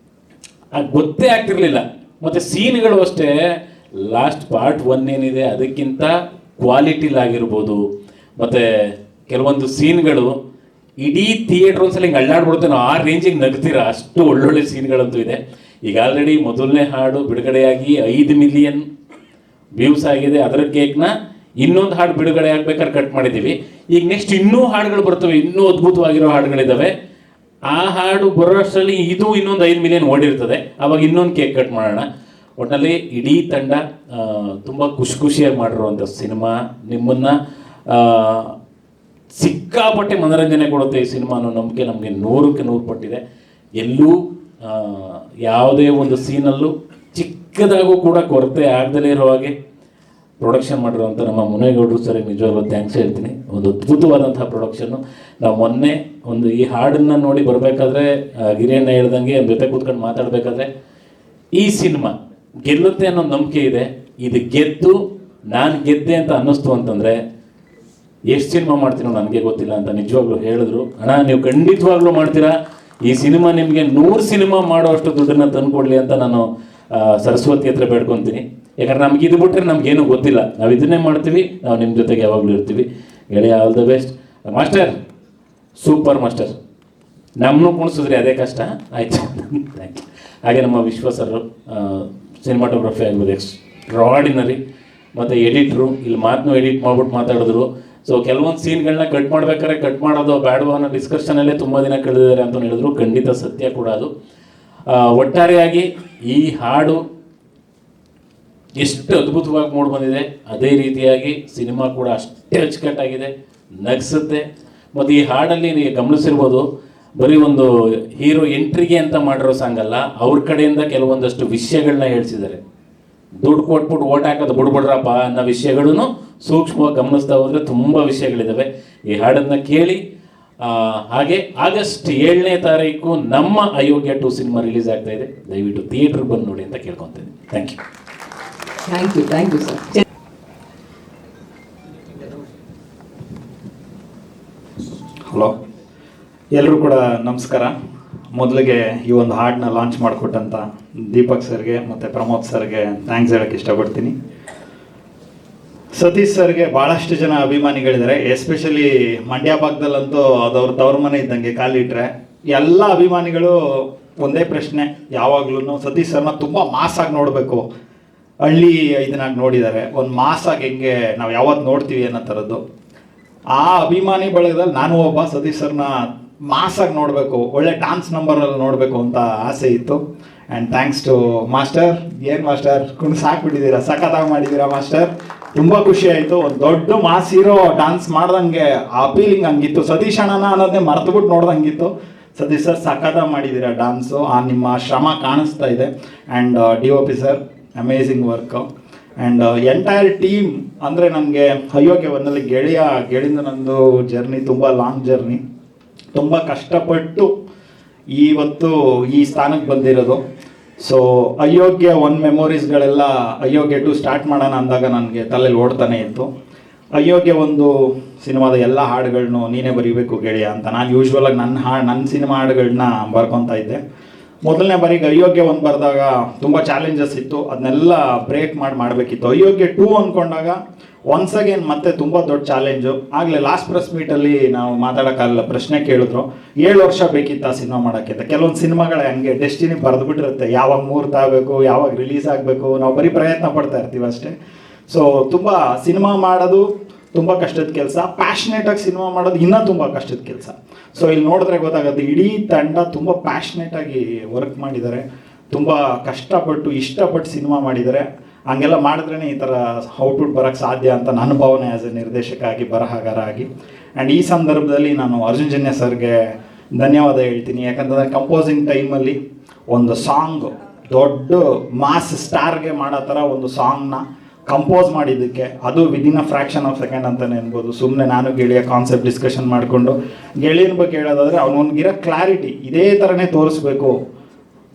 ಗೊತ್ತೇ ಆಗ್ತಿರ್ಲಿಲ್ಲ. ಮತ್ತು ಸೀನ್ಗಳು ಅಷ್ಟೇ, ಲಾಸ್ಟ್ ಪಾರ್ಟ್ 1 ಏನಿದೆ ಅದಕ್ಕಿಂತ ಕ್ವಾಲಿಟಿಲಾಗಿರ್ಬೋದು, ಮತ್ತು ಕೆಲವೊಂದು ಸೀನ್ಗಳು ಇಡೀ ಥಿಯೇಟ್ರ್ ಒಂದ್ಸಲ ಹಿಂಗೆ ಅಳ್ಳಾಡ್ಬಿಡ್ತೇನೋ ಆ ರೇಂಜಿಗೆ ನಗ್ತೀರ, ಅಷ್ಟು ಒಳ್ಳೊಳ್ಳೆ ಸೀನ್ಗಳಂತೂ ಇದೆ. ಈಗ ಆಲ್ರೆಡಿ ಮೊದಲನೇ ಹಾಡು ಬಿಡುಗಡೆಯಾಗಿ 5 ಮಿಲಿಯನ್ ವ್ಯೂಸ್ ಆಗಿದೆ. ಅದರ ಕೇಕ್ನ ಇನ್ನೊಂದು ಹಾಡು ಬಿಡುಗಡೆ ಆಗ್ಬೇಕಾದ್ರೆ ಕಟ್ ಮಾಡಿದ್ದೀವಿ. ಈಗ ನೆಕ್ಸ್ಟ್ ಇನ್ನೂ ಹಾಡುಗಳು ಬರ್ತವೆ, ಇನ್ನೂ ಅದ್ಭುತವಾಗಿರೋ ಹಾಡುಗಳಿದ್ದಾವೆ. ಆ ಹಾಡು ಬರೋ ಅಷ್ಟರಲ್ಲಿ ಇದು ಇನ್ನೊಂದು 5 ಮಿಲಿಯನ್ ಓಡಿರ್ತದೆ, ಆವಾಗ ಇನ್ನೊಂದು ಕೇಕ್ ಕಟ್ ಮಾಡೋಣ. ಒಟ್ಟಿನಲ್ಲಿ ಇಡೀ ತಂಡ ತುಂಬ ಖುಷಿಯಾಗಿ ಮಾಡಿರುವಂಥ ಸಿನಿಮಾ. ನಿಮ್ಮನ್ನು ಸಿಕ್ಕಾಪಟ್ಟೆ ಮನೋರಂಜನೆ ಕೊಡುತ್ತೆ ಈ ಸಿನಿಮಾ ಅನ್ನೋ ನಂಬಿಕೆ ನಮಗೆ 100ಕ್ಕೆ 100 ಪಟ್ಟಿದೆ. ಎಲ್ಲೂ ಯಾವುದೇ ಒಂದು ಸೀನಲ್ಲೂ ಚಿಕ್ಕದಾಗೂ ಕೂಡ ಕೊರತೆ ಆಗದಲೇ ಇರೋ ಹಾಗೆ ಪ್ರೊಡಕ್ಷನ್ ಮಾಡಿರುವಂಥ ನಮ್ಮ ಮುನೇಗೌಡರು ಸರ್ ನಿಜವಾಗ್ಲೂ ಥ್ಯಾಂಕ್ಸ್ ಹೇಳ್ತೀನಿ. ಒಂದು ಅದ್ಭುತವಾದಂತಹ ಪ್ರೊಡಕ್ಷನ್ನು. ನಾವು ಮೊನ್ನೆ ಒಂದು ಈ ಹಾಡನ್ನು ನೋಡಿ ಬರಬೇಕಾದ್ರೆ ಗಿರಿಯಣ್ಣ ಹೇಳ್ದಂಗೆ ಜೊತೆ ಕೂತ್ಕೊಂಡು ಮಾತಾಡಬೇಕಾದ್ರೆ ಈ ಸಿನಿಮಾ ಗೆಲ್ಲುತ್ತೆ ಅನ್ನೋ ನಂಬಿಕೆ ಇದೆ. ಇದು ಗೆದ್ದು ನಾನು ಗೆದ್ದೆ ಅಂತ ಅನ್ನಿಸ್ತು ಅಂತಂದರೆ ಎಷ್ಟು ಸಿನಿಮಾ ಮಾಡ್ತೀನೋ ನನಗೆ ಗೊತ್ತಿಲ್ಲ ಅಂತ ನಿಜವಾಗ್ಲೂ ಹೇಳಿದ್ರು. ಅಣ್ಣ ನೀವು ಖಂಡಿತವಾಗ್ಲೂ ಮಾಡ್ತೀರಾ, ಈ ಸಿನಿಮಾ ನಿಮಗೆ 100 ಸಿನಿಮಾ ಮಾಡೋ ಅಷ್ಟು ದುಡ್ಡನ್ನು ತಂದುಕೊಡ್ಲಿ ಅಂತ ನಾನು ಸರಸ್ವತಿ ಹತ್ರ ಬೇಡ್ಕೊತೀನಿ. ಯಾಕಂದ್ರೆ ನಮ್ಗೆ ಇದು ಬಿಟ್ಟರೆ ನಮಗೇನು ಗೊತ್ತಿಲ್ಲ, ನಾವು ಇದನ್ನೇ ಮಾಡ್ತೀವಿ, ನಾವು ನಿಮ್ಮ ಜೊತೆಗೆ ಯಾವಾಗಲೂ ಇರ್ತೀವಿ. ಗೆಳೆಯ all the best master, super master. ನಮ್ಮನ್ನು ಕುಣಿಸಿದ್ರಿ ಅದೇ ಕಷ್ಟ ಆಯ್ತು. Thank you. ಹಾಗೆ ನಮ್ಮ ವಿಶ್ವಾಸರು ಸಿನಿಮಾಟೋಗ್ರಫಿ ಆಗ್ಬೋದು ಎಕ್ಸ್ಟ್ರಾರ್ಡಿನರಿ. ಮತ್ತು ಎಡಿಟ್ರು ಇಲ್ಲಿ ಮಾತನ್ನು ಎಡಿಟ್ ಮಾಡ್ಬಿಟ್ಟು ಮಾತಾಡಿದ್ರು. ಸೊ ಕೆಲವೊಂದು ಸೀನ್ಗಳನ್ನ ಕಟ್ ಮಾಡ್ಬೇಕಾದ್ರೆ ಕಟ್ ಮಾಡೋದು ಬೇಡವೋ ಅನ್ನೋ ಡಿಸ್ಕಷನಲ್ಲೇ ತುಂಬ ದಿನ ಕಳೆದಿದ್ದಾರೆ ಅಂತ ಹೇಳಿದ್ರು. ಖಂಡಿತ ಸತ್ಯ ಕೂಡ ಅದು. ಒಟ್ಟಾರೆಯಾಗಿ ಈ ಹಾಡು ಎಷ್ಟು ಅದ್ಭುತವಾಗಿ ಮೂಡಿ ಬಂದಿದೆ, ಅದೇ ರೀತಿಯಾಗಿ ಸಿನಿಮಾ ಕೂಡ ಅಷ್ಟೇ ಅಚ್ಚುಕಟ್ಟಾಗಿದೆ, ನಗಿಸುತ್ತೆ. ಮತ್ತು ಈ ಹಾಡಲ್ಲಿ ನೀವು ಗಮನಿಸಿರ್ಬೋದು, ಬರೀ ಒಂದು ಹೀರೋ ಎಂಟ್ರಿಗೆ ಅಂತ ಮಾಡಿರೋ ಸಾಂಗ್ ಅಲ್ಲ, ಅವ್ರ ಕಡೆಯಿಂದ ಕೆಲವೊಂದಷ್ಟು ವಿಷಯಗಳನ್ನ ಹೇಳ್ಸಿದ್ದಾರೆ. ದುಡ್ಡು ಕೊಟ್ಬಿಟ್ಟು ಓಟ್ ಹಾಕೋದು ಬಿಡ್ಬಿಡ್ರಪ್ಪ ಅನ್ನೋ ವಿಷಯಗಳನ್ನು ಸೂಕ್ಷ್ಮವಾಗಿ ಗಮನಿಸ್ತಾ ಹೋದರೆ ತುಂಬ ವಿಷಯಗಳಿದ್ದಾವೆ. ಈ ಹಾಡನ್ನು ಕೇಳಿ. ಹಾಗೆ ಆಗಸ್ಟ್ 7ನೇ ತಾರೀಕು ನಮ್ಮ ಅಯೋಗ್ಯ 2 ಸಿನಿಮಾ ರಿಲೀಸ್ ಆಗ್ತಾ ಇದೆ. ದಯವಿಟ್ಟು ಥಿಯೇಟ್ರಿಗೆ ಬಂದು ನೋಡಿ ಅಂತ ಕೇಳ್ಕೊತೀನಿ. Thank you sir. ಹಲೋ, ಎಲ್ಲರೂ ಕೂಡ ನಮಸ್ಕಾರ. ಮೊದಲಿಗೆ ಈ ಒಂದು ಹಾಡನ್ನ ಲಾಂಚ್ ಮಾಡಿಕೊಟ್ಟಂಥ ದೀಪಕ್ ಸರ್ಗೆ ಮತ್ತು ಪ್ರಮೋದ್ ಸರ್ಗೆ ಥ್ಯಾಂಕ್ಸ್ ಹೇಳೋಕ್ಕೆ ಇಷ್ಟಪಡ್ತೀನಿ. ಸತೀಶ್ ಸರ್ಗೆ ಭಾಳಷ್ಟು ಜನ ಅಭಿಮಾನಿಗಳಿದ್ದಾರೆ, ಎಸ್ಪೆಷಲಿ ಮಂಡ್ಯ ಭಾಗದಲ್ಲಂತೂ ಅದವ್ರ ತವ್ರ ಮನೆ ಇದ್ದಂಗೆ ಕಾಲಿಟ್ರೆ ಎಲ್ಲ ಅಭಿಮಾನಿಗಳು ಒಂದೇ ಪ್ರಶ್ನೆ ಯಾವಾಗ್ಲೂ ಸತೀಶ್ ಸರ್ನ ತುಂಬ ಮಾಸಾಗಿ ನೋಡಬೇಕು, ಹಳ್ಳಿ ಇದನ್ನಾಗಿ ನೋಡಿದ್ದಾರೆ, ಒಂದು ಮಾಸಾಗಿ ಹೆಂಗೆ ನಾವು ಯಾವತ್ತು ನೋಡ್ತೀವಿ ಅನ್ನೋ ಥರದ್ದು. ಆ ಅಭಿಮಾನಿ ಬಳಗದಲ್ಲಿ ನಾನು ಒಬ್ಬ ಸತೀಶ್ ಸರ್ನ ಮಾಸಾಗಿ ನೋಡಬೇಕು, ಒಳ್ಳೆ ಡಾನ್ಸ್ ನಂಬರಲ್ಲಿ ನೋಡಬೇಕು ಅಂತ ಆಸೆ ಇತ್ತು. And thanks to master. ಏನು ಮಾಸ್ಟರ್ ಸಾಕ್ಬಿಟ್ಟಿದ್ದೀರಾ, ಸಖತ್ತಾಗಿ ಮಾಡಿದ್ದೀರಾ ಮಾಸ್ಟರ್, ತುಂಬ ಖುಷಿ ಆಯಿತು. ಒಂದು ದೊಡ್ಡ ಮಾಸ್ ಹೀರೋ ಡಾನ್ಸ್ ಮಾಡ್ದಂಗೆ ಆ ಫೀಲಿಂಗ್ ಹಂಗಿತ್ತು, ಸತೀಶ್ ಅಣ್ಣನ ಅನ್ನೋದನ್ನೇ ಮರ್ತುಬಿಟ್ಟು ನೋಡ್ದಂಗಿತ್ತು. ಸತೀಶ್ ಸರ್ ಸಖತ್ತಾಗಿ ಮಾಡಿದ್ದೀರಾ ಡಾನ್ಸು, ಆ ನಿಮ್ಮ ಶ್ರಮ ಕಾಣಿಸ್ತಾ ಇದೆ. And DOP sir amazing work. And entire team ಅಂದರೆ ನನಗೆ ಅಯೋಗ್ಯ ಒಂದಲ್ಲಿ ಗೆಳೆಯಿಂದ ನಂದು ಜರ್ನಿ ತುಂಬ ಲಾಂಗ್ ಜರ್ನಿ, ತುಂಬ ಕಷ್ಟಪಟ್ಟು ಇವತ್ತು ಈ ಸ್ಥಾನಕ್ಕೆ ಬಂದಿರೋದು. ಸೊ ಅಯೋಗ್ಯ 1 ಮೆಮೊರೀಸ್ಗಳೆಲ್ಲ ಅಯೋಗ್ಯ 2 ಸ್ಟಾರ್ಟ್ ಮಾಡೋಣ ಅಂದಾಗ ನನಗೆ ತಲೆಯಲ್ಲಿ ಓಡ್ತಾನೆ ಇತ್ತು. ಅಯೋಗ್ಯ 1 ಸಿನಿಮಾದ ಎಲ್ಲ ಹಾಡುಗಳನ್ನು ನೀನೇ ಬರೀಬೇಕು ಗೆಳೆಯ ಅಂತ ನಾನು ಯೂಶ್ವಲಾಗಿ ನನ್ನ ಸಿನಿಮಾ ಹಾಡುಗಳನ್ನ ಬರ್ಕೊತಾ ಇದ್ದೆ. ಮೊದಲನೇ ಬಾರಿಗೆ ಅಯೋಗ್ಯ 1 ಬರೆದಾಗ ತುಂಬ ಚಾಲೆಂಜಸ್ ಇತ್ತು, ಅದನ್ನೆಲ್ಲ ಬ್ರೇಕ್ ಮಾಡಬೇಕಿತ್ತು. ಅಯೋಗ್ಯ 2 ಅಂದ್ಕೊಂಡಾಗ ಒನ್ಸ್ ಅಗೇನ್ ಮತ್ತೆ ತುಂಬ ದೊಡ್ಡ ಚಾಲೆಂಜು. ಆಗಲೇ ಲಾಸ್ಟ್ ಪ್ರೆಸ್ ಮೀಟಲ್ಲಿ ನಾವು ಮಾತಾಡೋಕ್ಕಾಗಲ್ಲ, ಪ್ರಶ್ನೆ ಕೇಳಿದ್ರು 7 ವರ್ಷ ಬೇಕಿತ್ತು ಆ ಸಿನಿಮಾ ಮಾಡೋಕ್ಕೆ ಅಂತ. ಕೆಲವೊಂದು ಸಿನಿಮಾಗಳೇ ಹಂಗೆ ಡೆಸ್ಟಿನಿ ಬರೆದುಬಿಟ್ಟಿರುತ್ತೆ, ಯಾವಾಗ ಮುಹೂರ್ತ ಆಗಬೇಕು, ಯಾವಾಗ ರಿಲೀಸ್ ಆಗಬೇಕು, ನಾವು ಬರೀ ಪ್ರಯತ್ನ ಪಡ್ತಾ ಇರ್ತೀವಿ ಅಷ್ಟೇ. ಸೊ ತುಂಬ ಸಿನಿಮಾ ಮಾಡೋದು ತುಂಬ ಕಷ್ಟದ ಕೆಲಸ, ಪ್ಯಾಷನೇಟಾಗಿ ಸಿನಿಮಾ ಮಾಡೋದು ಇನ್ನೂ ತುಂಬ ಕಷ್ಟದ ಕೆಲಸ. ಸೊ ಇಲ್ಲಿ ನೋಡಿದ್ರೆ ಗೊತ್ತಾಗುತ್ತೆ, ಇಡೀ ತಂಡ ತುಂಬ ಪ್ಯಾಷನೇಟಾಗಿ ವರ್ಕ್ ಮಾಡಿದ್ದಾರೆ, ತುಂಬ ಕಷ್ಟಪಟ್ಟು ಇಷ್ಟಪಟ್ಟು ಸಿನಿಮಾ ಮಾಡಿದ್ದಾರೆ. ಹಂಗೆಲ್ಲ ಮಾಡಿದ್ರೇ ಈ ಥರ ಔಟ್ಪುಟ್ ಬರೋಕ್ಕೆ ಸಾಧ್ಯ ಅಂತ ನನ್ನ ಭಾವನೆ ಆ್ಯಸ್ ಎ ನಿರ್ದೇಶಕ ಆಗಿ, ಬರಹಗಾರ ಆಗಿ. ಆ್ಯಂಡ್ ಈ ಸಂದರ್ಭದಲ್ಲಿ ನಾನು ಅರ್ಜುನ್ ಜನ್ಯ ಸರ್ಗೆ ಧನ್ಯವಾದ ಹೇಳ್ತೀನಿ. ಯಾಕಂತಂದರೆ ಕಂಪೋಸಿಂಗ್ ಟೈಮಲ್ಲಿ ಒಂದು ಸಾಂಗ್ ದೊಡ್ಡ ಮಾಸ್ ಸ್ಟಾರ್ಗೆ ಮಾಡೋ ಥರ ಒಂದು ಸಾಂಗ್ನ ಕಂಪೋಸ್ ಮಾಡಿದ್ದಕ್ಕೆ, ಅದು within a fraction of second ಅಂತಲೇ ಅನ್ಬೋದು. ಸುಮ್ಮನೆ ನಾನು ಗೆಳೆಯ ಕಾನ್ಸೆಪ್ಟ್ ಡಿಸ್ಕಷನ್ ಮಾಡಿಕೊಂಡು ಗೆಳೆಯನ ಬಗ್ಗೆ ಹೇಳೋದಾದರೆ ಅವನಿಗಿರೋ ಕ್ಲಾರಿಟಿ ಇದೇ ಥರನೇ ತೋರಿಸ್ಬೇಕು.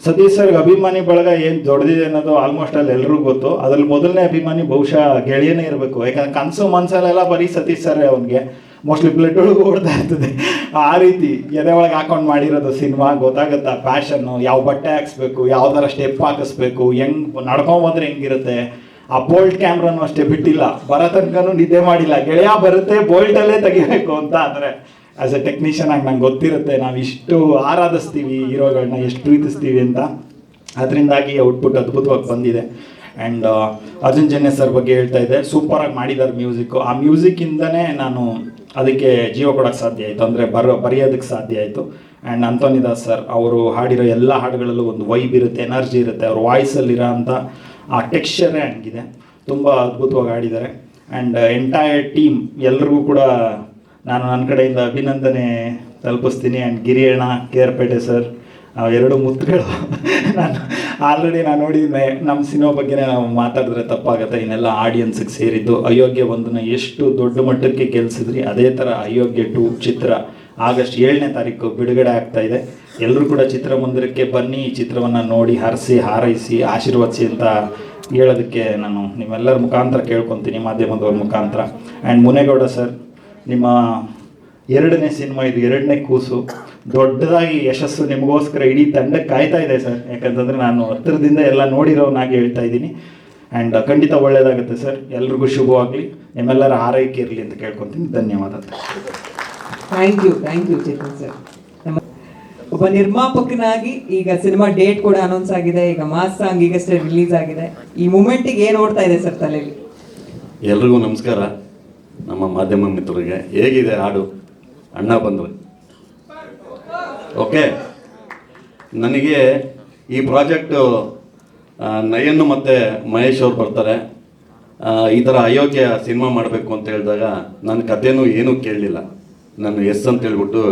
ಸತೀಶ್ ಸರ್ಗೆ ಅಭಿಮಾನಿ ಬಳಗ ಏನು ದೊಡ್ಡದಿದೆ ಅನ್ನೋದು ಆಲ್ಮೋಸ್ಟ್ ಅಲ್ಲಿ ಎಲ್ರಿಗೂ ಗೊತ್ತು. ಅದ್ರಲ್ಲಿ ಮೊದಲನೇ ಅಭಿಮಾನಿ ಬಹುಶಃ ಗೆಳೆಯನೇ ಇರಬೇಕು. ಯಾಕಂದ್ರೆ ಕನಸು ಮನಸ್ಸಲ್ಲೆಲ್ಲ ಬರೀ ಸತೀಶ್ ಸರ್ ಅವನಿಗೆ ಮೋಸ್ಟ್ಲಿ ಬ್ಲಡ್ ಒಳಗೆ ಓಡ್ತಾ ಇರ್ತದೆ. ಆ ರೀತಿ ಎದೆ ಒಳಗೆ ಹಾಕೊಂಡು ಮಾಡಿರೋದು ಸಿನಿಮಾ. ಗೊತ್ತಾಗುತ್ತಾ ಪ್ಯಾಷನ್ನು, ಯಾವ ಬಟ್ಟೆ ಹಾಕ್ಸ್ಬೇಕು, ಯಾವ ಥರ ಸ್ಟೆಪ್ ಹಾಕಿಸ್ಬೇಕು, ಹೆಂಗೆ ನಡ್ಕೊಂಬಂದ್ರೆ ಹೆಂಗಿರುತ್ತೆ. ಆ ಬೋಲ್ಟ್ ಕ್ಯಾಮ್ರಾನು ಅಷ್ಟೇ ಬಿಟ್ಟಿಲ್ಲ, ಬರೋ ತನಕನೂ ನಿದ್ದೆ ಮಾಡಿಲ್ಲ. ಗೆಳೆಯ ಬರುತ್ತೆ ಬೋಲ್ಟಲ್ಲೇ ತೆಗಿಬೇಕು ಅಂತ. ಅಂದರೆ ಆ್ಯಸ್ ಎ ಟೆಕ್ನಿಷಿಯನ್ ಆಗಿ ನಂಗೆ ಗೊತ್ತಿರುತ್ತೆ ನಾವು ಇಷ್ಟು ಆರಾಧಿಸ್ತೀವಿ ಹೀರೋಗಳನ್ನ, ಎಷ್ಟು ಪ್ರೀತಿಸ್ತೀವಿ ಅಂತ. ಅದರಿಂದಾಗಿ ಔಟ್ಪುಟ್ ಅದ್ಭುತವಾಗಿ ಬಂದಿದೆ. ಆ್ಯಂಡ್ ಅರ್ಜುನ್ ಜನ್ಯ ಸರ್ ಬಗ್ಗೆ ಹೇಳ್ತಾ ಇದ್ದೆ, ಸೂಪರಾಗಿ ಮಾಡಿದ್ದಾರೆ ಮ್ಯೂಸಿಕ್ಕು. ಆ ಮ್ಯೂಸಿಕ್ಕಿಂದನೇ ನಾನು ಅದಕ್ಕೆ ಜೀವ ಕೊಡೋಕ್ಕೆ ಸಾಧ್ಯ ಆಯಿತು, ಅಂದರೆ ಬರೆಯೋದಕ್ಕೆ ಸಾಧ್ಯ ಆಯಿತು. ಆ್ಯಂಡ್ ಅಂತೋನಿ ದಾಸ್ ಸರ್ ಅವರು ಹಾಡಿರೋ ಎಲ್ಲ ಹಾಡುಗಳಲ್ಲೂ ಒಂದು ವೈಬ್ ಇರುತ್ತೆ, ಎನರ್ಜಿ ಇರುತ್ತೆ. ಅವ್ರ ವಾಯ್ಸಲ್ಲಿರೋ ಅಂಥ ಆ ಟೆಕ್ಸ್ಚರೇ ಹಂಗಿದೆ, ತುಂಬ ಅದ್ಭುತವಾಗಿ ಆಡಿದ್ದಾರೆ. ಆ್ಯಂಡ್ ಎಂಟೈರ್ ಟೀಮ್ ಎಲ್ರಿಗೂ ಕೂಡ ನಾನು ನನ್ನ ಕಡೆಯಿಂದ ಅಭಿನಂದನೆ ತಲುಪಿಸ್ತೀನಿ. ಆ್ಯಂಡ್ ಗಿರಿಯಣ್ಣ, ಕೇರ್ಪೇಟೆ ಸರ್, ಎರಡು ಮುತ್ತುಗಳು. ನಾನು ನೋಡಿದ್ದೆ, ನಮ್ಮ ಸಿನಿಮಾ ಬಗ್ಗೆನೇ ನಾವು ಮಾತಾಡಿದ್ರೆ ತಪ್ಪಾಗುತ್ತೆ. ಇನ್ನೆಲ್ಲ ಆಡಿಯನ್ಸಿಗೆ ಸೇರಿದ್ದು ಅಯೋಗ್ಯ 1ನ ಎಷ್ಟು ದೊಡ್ಡ ಮಟ್ಟಕ್ಕೆ ಗೆಲ್ಲಿಸಿದ್ರಿ, ಅದೇ ಥರ ಅಯೋಗ್ಯ 2 ಚಿತ್ರ ಆಗಸ್ಟ್ 7ನೇ ತಾರೀಕು ಬಿಡುಗಡೆ ಆಗ್ತಾ ಇದೆ. ಎಲ್ಲರೂ ಕೂಡ ಚಿತ್ರಮಂದಿರಕ್ಕೆ ಬನ್ನಿ, ಈ ಚಿತ್ರವನ್ನು ನೋಡಿ ಹರಿಸಿ ಹಾರೈಸಿ ಆಶೀರ್ವದಿಸಿ ಅಂತ ಹೇಳೋದಕ್ಕೆ ನಾನು ನಿಮ್ಮೆಲ್ಲರ ಮುಖಾಂತರ ಕೇಳ್ಕೊತೀನಿ, ಮಾಧ್ಯಮದವ್ರ ಮುಖಾಂತರ. ಆ್ಯಂಡ್ ಮುನೇಗೌಡ ಸರ್, ನಿಮ್ಮ 2ನೇ ಸಿನಿಮಾ ಇದು, 2ನೇ ಕೂಸು. ದೊಡ್ಡದಾಗಿ ಯಶಸ್ಸು ನಿಮಗೋಸ್ಕರ ಇಡೀ ತಂಡಕ್ಕೆ ಕಾಯ್ತಾ ಇದೆ ಸರ್. ಯಾಕಂತಂದರೆ ನಾನು ಹತ್ತಿರದಿಂದ ಎಲ್ಲ ನೋಡಿರೋನಾಗಿ ಹೇಳ್ತಾ ಇದ್ದೀನಿ. ಆ್ಯಂಡ್ ಖಂಡಿತ ಒಳ್ಳೆಯದಾಗುತ್ತೆ ಸರ್. ಎಲ್ರಿಗೂ ಶುಭವಾಗಲಿ, ನಿಮ್ಮೆಲ್ಲರ ಆರೈಕೆ ಇರಲಿ ಅಂತ ಕೇಳ್ಕೊತೀನಿ. ಧನ್ಯವಾದ. Thank you Chetan sir. ಒಬ್ಬ ನಿರ್ಮಾಪಕನಾಗಿ ಈಗ ಸಿನಿಮಾ ಡೇಟ್ ಕೂಡ ಅನೌನ್ಸ್ ಆಗಿದೆ, ಈಗ ಮಾಸ್ ಸಾಂಗ್ ಈಗಷ್ಟೇ ರಿಲೀಸ್ ಆಗಿದೆ. ಈ ಮೂಮೆಂಟಿಗೆ ಏನು ಓಡ್ತಾ ಇದೆ ಸರ್ ತಲೆಯಲ್ಲಿ? ಎಲ್ರಿಗೂ ನಮಸ್ಕಾರ. ನಮ್ಮ ಮಾಧ್ಯಮ ಮಿತ್ರರಿಗೆ ಹೇಗಿದೆ ಹಾಡು? ಅಣ್ಣ ಬಂದರು. ಓಕೆ, ನನಗೆ ಈ ಪ್ರಾಜೆಕ್ಟು ನಯನ್ ಮತ್ತು ಮಹೇಶ್ ಅವ್ರು ಬರ್ತಾರೆ. ಈ ಥರ ಅಯೋಗ್ಯ ಸಿನಿಮಾ ಮಾಡಬೇಕು ಅಂತ ಹೇಳಿದಾಗ ನನ್ನ ಕಥೆನೂ ಏನೂ ಕೇಳಲಿಲ್ಲ. ನಾನು ಎಸ್ ಅಂತ ಹೇಳ್ಬಿಟ್ಟು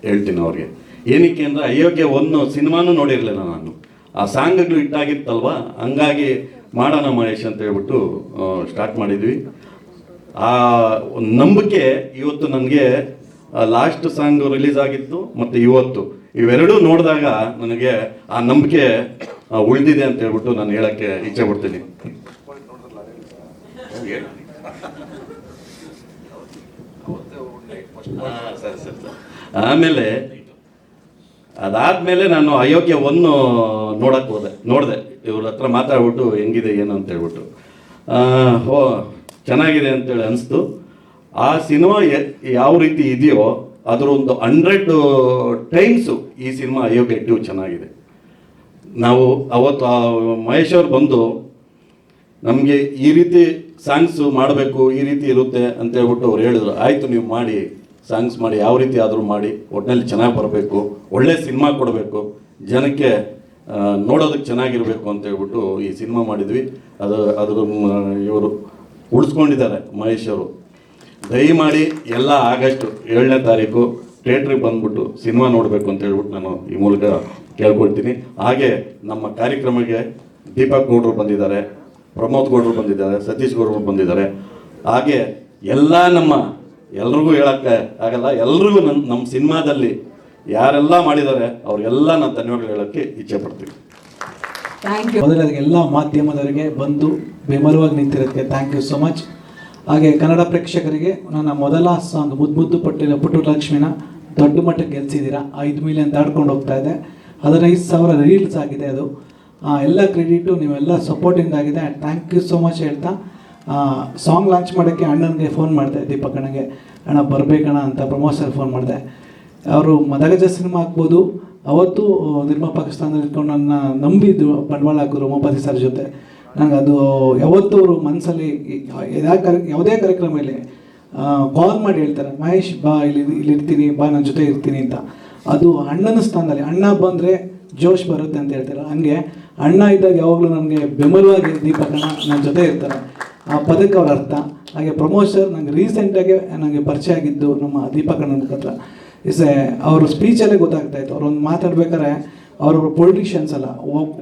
ಹೇಳ್ತೀನಿ ಅವ್ರಿಗೆ. ಏನಕ್ಕೆ ಅಂದರೆ ಅಯೋಗ್ಯ 1 ಸಿನಿಮಾನೂ ನೋಡಿರಲಿಲ್ಲ ನಾನು. ಆ ಸಾಂಗ್ಗಳು ಇಟ್ಟಾಗಿತ್ತಲ್ವ, ಹಂಗಾಗಿ ಮಾಡೋಣ ಮಹೇಶ್ ಅಂತ ಹೇಳ್ಬಿಟ್ಟು ಸ್ಟಾರ್ಟ್ ಮಾಡಿದ್ವಿ. ಆ ನಂಬಿಕೆ ಇವತ್ತು ನನಗೆ ಲಾಸ್ಟ್ ಸಾಂಗ್ ರಿಲೀಸ್ ಆಗಿತ್ತು ಮತ್ತು ಇವತ್ತು ಇವೆರಡೂ ನೋಡಿದಾಗ ನನಗೆ ಆ ನಂಬಿಕೆ ಉಳಿದಿದೆ ಅಂತ ಹೇಳ್ಬಿಟ್ಟು ನಾನು ಹೇಳೋಕ್ಕೆ ಇಚ್ಛೆ ಪಡ್ತೀನಿ. ಆಮೇಲೆ ಅದಾದಮೇಲೆ ನಾನು ಅಯೋಗ್ಯ ಒಂದು ನೋಡೋಕ್ಕೆ ನೋಡಿದೆ ಇವ್ರ ಹತ್ರ ಮಾತಾಡ್ಬಿಟ್ಟು ಹೆಂಗಿದೆ ಏನು ಅಂತ ಹೇಳ್ಬಿಟ್ಟು ಓ ಚೆನ್ನಾಗಿದೆ ಅಂತೇಳಿ ಅನಿಸ್ತು. ಆ ಸಿನಿಮಾ ಯಾವ ರೀತಿ ಇದೆಯೋ ಅದರ ಒಂದು 100 ಟೈಮ್ಸು ಈ ಸಿನಿಮಾ ಅಯೋಗ್ಯ 2 ಚೆನ್ನಾಗಿದೆ. ನಾವು ಅವತ್ತು ಮಹೇಶ್ ಅವ್ರು ಬಂದು ನಮಗೆ ಈ ರೀತಿ ಸಾಂಗ್ಸು ಮಾಡಬೇಕು, ಈ ರೀತಿ ಇರುತ್ತೆ ಅಂತ ಹೇಳ್ಬಿಟ್ಟು ಅವ್ರು ಹೇಳಿದ್ರು. ಆಯಿತು ನೀವು ಮಾಡಿ, ಸಾಂಗ್ಸ್ ಮಾಡಿ, ಯಾವ ರೀತಿ ಆದರೂ ಮಾಡಿ, ಒಟ್ಟಿನಲ್ಲಿ ಚೆನ್ನಾಗಿ ಬರಬೇಕು, ಒಳ್ಳೆ ಸಿನಿಮಾ ಕೊಡಬೇಕು, ಜನಕ್ಕೆ ನೋಡೋದಕ್ಕೆ ಚೆನ್ನಾಗಿರಬೇಕು ಅಂತ ಹೇಳ್ಬಿಟ್ಟು ಈ ಸಿನಿಮಾ ಮಾಡಿದ್ವಿ. ಅದ್ರ ಇವರು ಉಳಿಸ್ಕೊಂಡಿದ್ದಾರೆ ಮಹೇಶ್ ಅವರು. ದಯಮಾಡಿ ಎಲ್ಲ ಆಗಸ್ಟ್ 7ನೇ ತಾರೀಕು ಥಿಯೇಟ್ರಿಗೆ ಬಂದ್ಬಿಟ್ಟು ಸಿನಿಮಾ ನೋಡಬೇಕು ಅಂತ ಹೇಳ್ಬಿಟ್ಟು ನಾನು ಈ ಮೂಲಕ ಕೇಳ್ಕೊಳ್ತೀನಿ. ಹಾಗೆ ನಮ್ಮ ಕಾರ್ಯಕ್ರಮಕ್ಕೆ ದೀಪಕ್ ಗೌಡ್ರು ಬಂದಿದ್ದಾರೆ, ಪ್ರಮೋದ್ ಗೌಡ್ರು ಬಂದಿದ್ದಾರೆ, ಸತೀಶ್ ಗೌಡ್ರು ಬಂದಿದ್ದಾರೆ. ಹಾಗೆ ಎಲ್ಲ ಎಲ್ರಿಗೂ ಹೇಳೋಕ್ಕೆ ಆಗಲ್ಲ, ಎಲ್ರಿಗೂ ನಮ್ಮ ಸಿನಿಮಾದಲ್ಲಿ ಯಾರೆಲ್ಲ ಮಾಡಿದ್ದಾರೆ ಅವರೆಲ್ಲ ನಾನು ಧನ್ಯವಾದಗಳು ಹೇಳೋಕ್ಕೆ ಇಚ್ಛೆ ಪಡ್ತೀನಿ. Thank you. ಮೊದಲಾಗಿ ಎಲ್ಲ ಮಾಧ್ಯಮದವರಿಗೆ ಬಂದು ಬೆಂಬಲವಾಗಿ ನಿಂತಿರೋದಕ್ಕೆ ಥ್ಯಾಂಕ್ ಯು ಸೋ ಮಚ್. ಹಾಗೆ ಕನ್ನಡ ಪ್ರೇಕ್ಷಕರಿಗೆ ನನ್ನ ಮೊದಲ ಸಾಂಗ್ ಮುದ್ದು ಪುಟ್ಟು ಲಕ್ಷ್ಮಿನ ದೊಡ್ಡ ಮಟ್ಟಕ್ಕೆ ಗೆಲ್ಸಿದ್ದೀರಾ. 5 ಮಿಲಿಯನ್ ದಾಟ್ಕೊಂಡು ಹೋಗ್ತಾ ಇದೆ. 15,000 ರೀಲ್ಸ್ ಆಗಿದೆ. ಅದು ಎಲ್ಲ ಕ್ರೆಡಿಟು ನೀವೆಲ್ಲ ಸಪೋರ್ಟಿಂದ ಆಗಿದೆ. ಥ್ಯಾಂಕ್ ಯು ಸೋ ಮಚ್ ಹೇಳ್ತಾ ಸಾಂಗ್ ಲಾಂಚ್ ಮಾಡೋಕ್ಕೆ ಅಣ್ಣನಿಗೆ ಫೋನ್ ಮಾಡಿದೆ, ದೀಪಕ್ ಅಣ್ಣಗೆ, ಅಣ್ಣ ಬರಬೇಕಣ್ಣ ಅಂತ ಪ್ರಮೋಷನ್ ಫೋನ್ ಮಾಡಿದೆ. ಅವರು ಮದಗಜ ಸಿನಿಮಾ ಹಾಕ್ಬೋದು, ಅವತ್ತು ನಿರ್ಮಾಪಕ ಸ್ಥಾನದಲ್ಲಿ ಇಟ್ಕೊಂಡು ನನ್ನ ನಂಬಿದ್ದು ಬಂಡವಾಳ ಹಾಕಿದ್ರು ಉಮಾಪತಿ ಸರ್ ಜೊತೆ. ನನಗೆ ಅದು ಯಾವತ್ತೂ ಅವರು ಮನಸ್ಸಲ್ಲಿ ಯಾವುದೇ ಕಾರ್ಯಕ್ರಮದಲ್ಲಿ ಕಾಲ್ ಮಾಡಿ ಹೇಳ್ತಾರೆ, ಮಹೇಶ್ ಬಾ, ಇಲ್ಲಿ ಇರ್ತೀನಿ, ಬಾ ನನ್ನ ಜೊತೆ ಇರ್ತೀನಿ ಅಂತ. ಅದು ಅಣ್ಣನ ಸ್ಥಾನದಲ್ಲಿ ಅಣ್ಣ ಬಂದರೆ ಜೋಶ್ ಬರುತ್ತೆ ಅಂತ ಹೇಳ್ತಾರೆ. ಹಂಗೆ ಅಣ್ಣ ಇದ್ದಾಗ ಯಾವಾಗಲೂ ನನಗೆ ಬೆಂಬಲವಾಗಿ ದೀಪಕಣ್ಣ ನನ್ನ ಜೊತೆ ಇರ್ತಾರೆ. ಆ ಪದಕ್ಕೆ ಅವ್ರ ಅರ್ಥ. ಹಾಗೆ ಪ್ರಮೋಷರ್ ನಂಗೆ ರೀಸೆಂಟಾಗಿ ನನಗೆ ಪರಿಚಯ ಆಗಿದ್ದು ನಮ್ಮ ದೀಪಕಣ್ಣನ ಹತ್ರ. ಅವ್ರ ಸ್ಪೀಚಲ್ಲೇ ಗೊತ್ತಾಗ್ತಾಯಿತ್ತು. ಅವ್ರೊಂದು ಮಾತಾಡ್ಬೇಕಾದ್ರೆ ಅವರೊಬ್ಬರು ಪೊಲಿಟಿಷಿಯನ್ಸ್ ಅಲ್ಲ,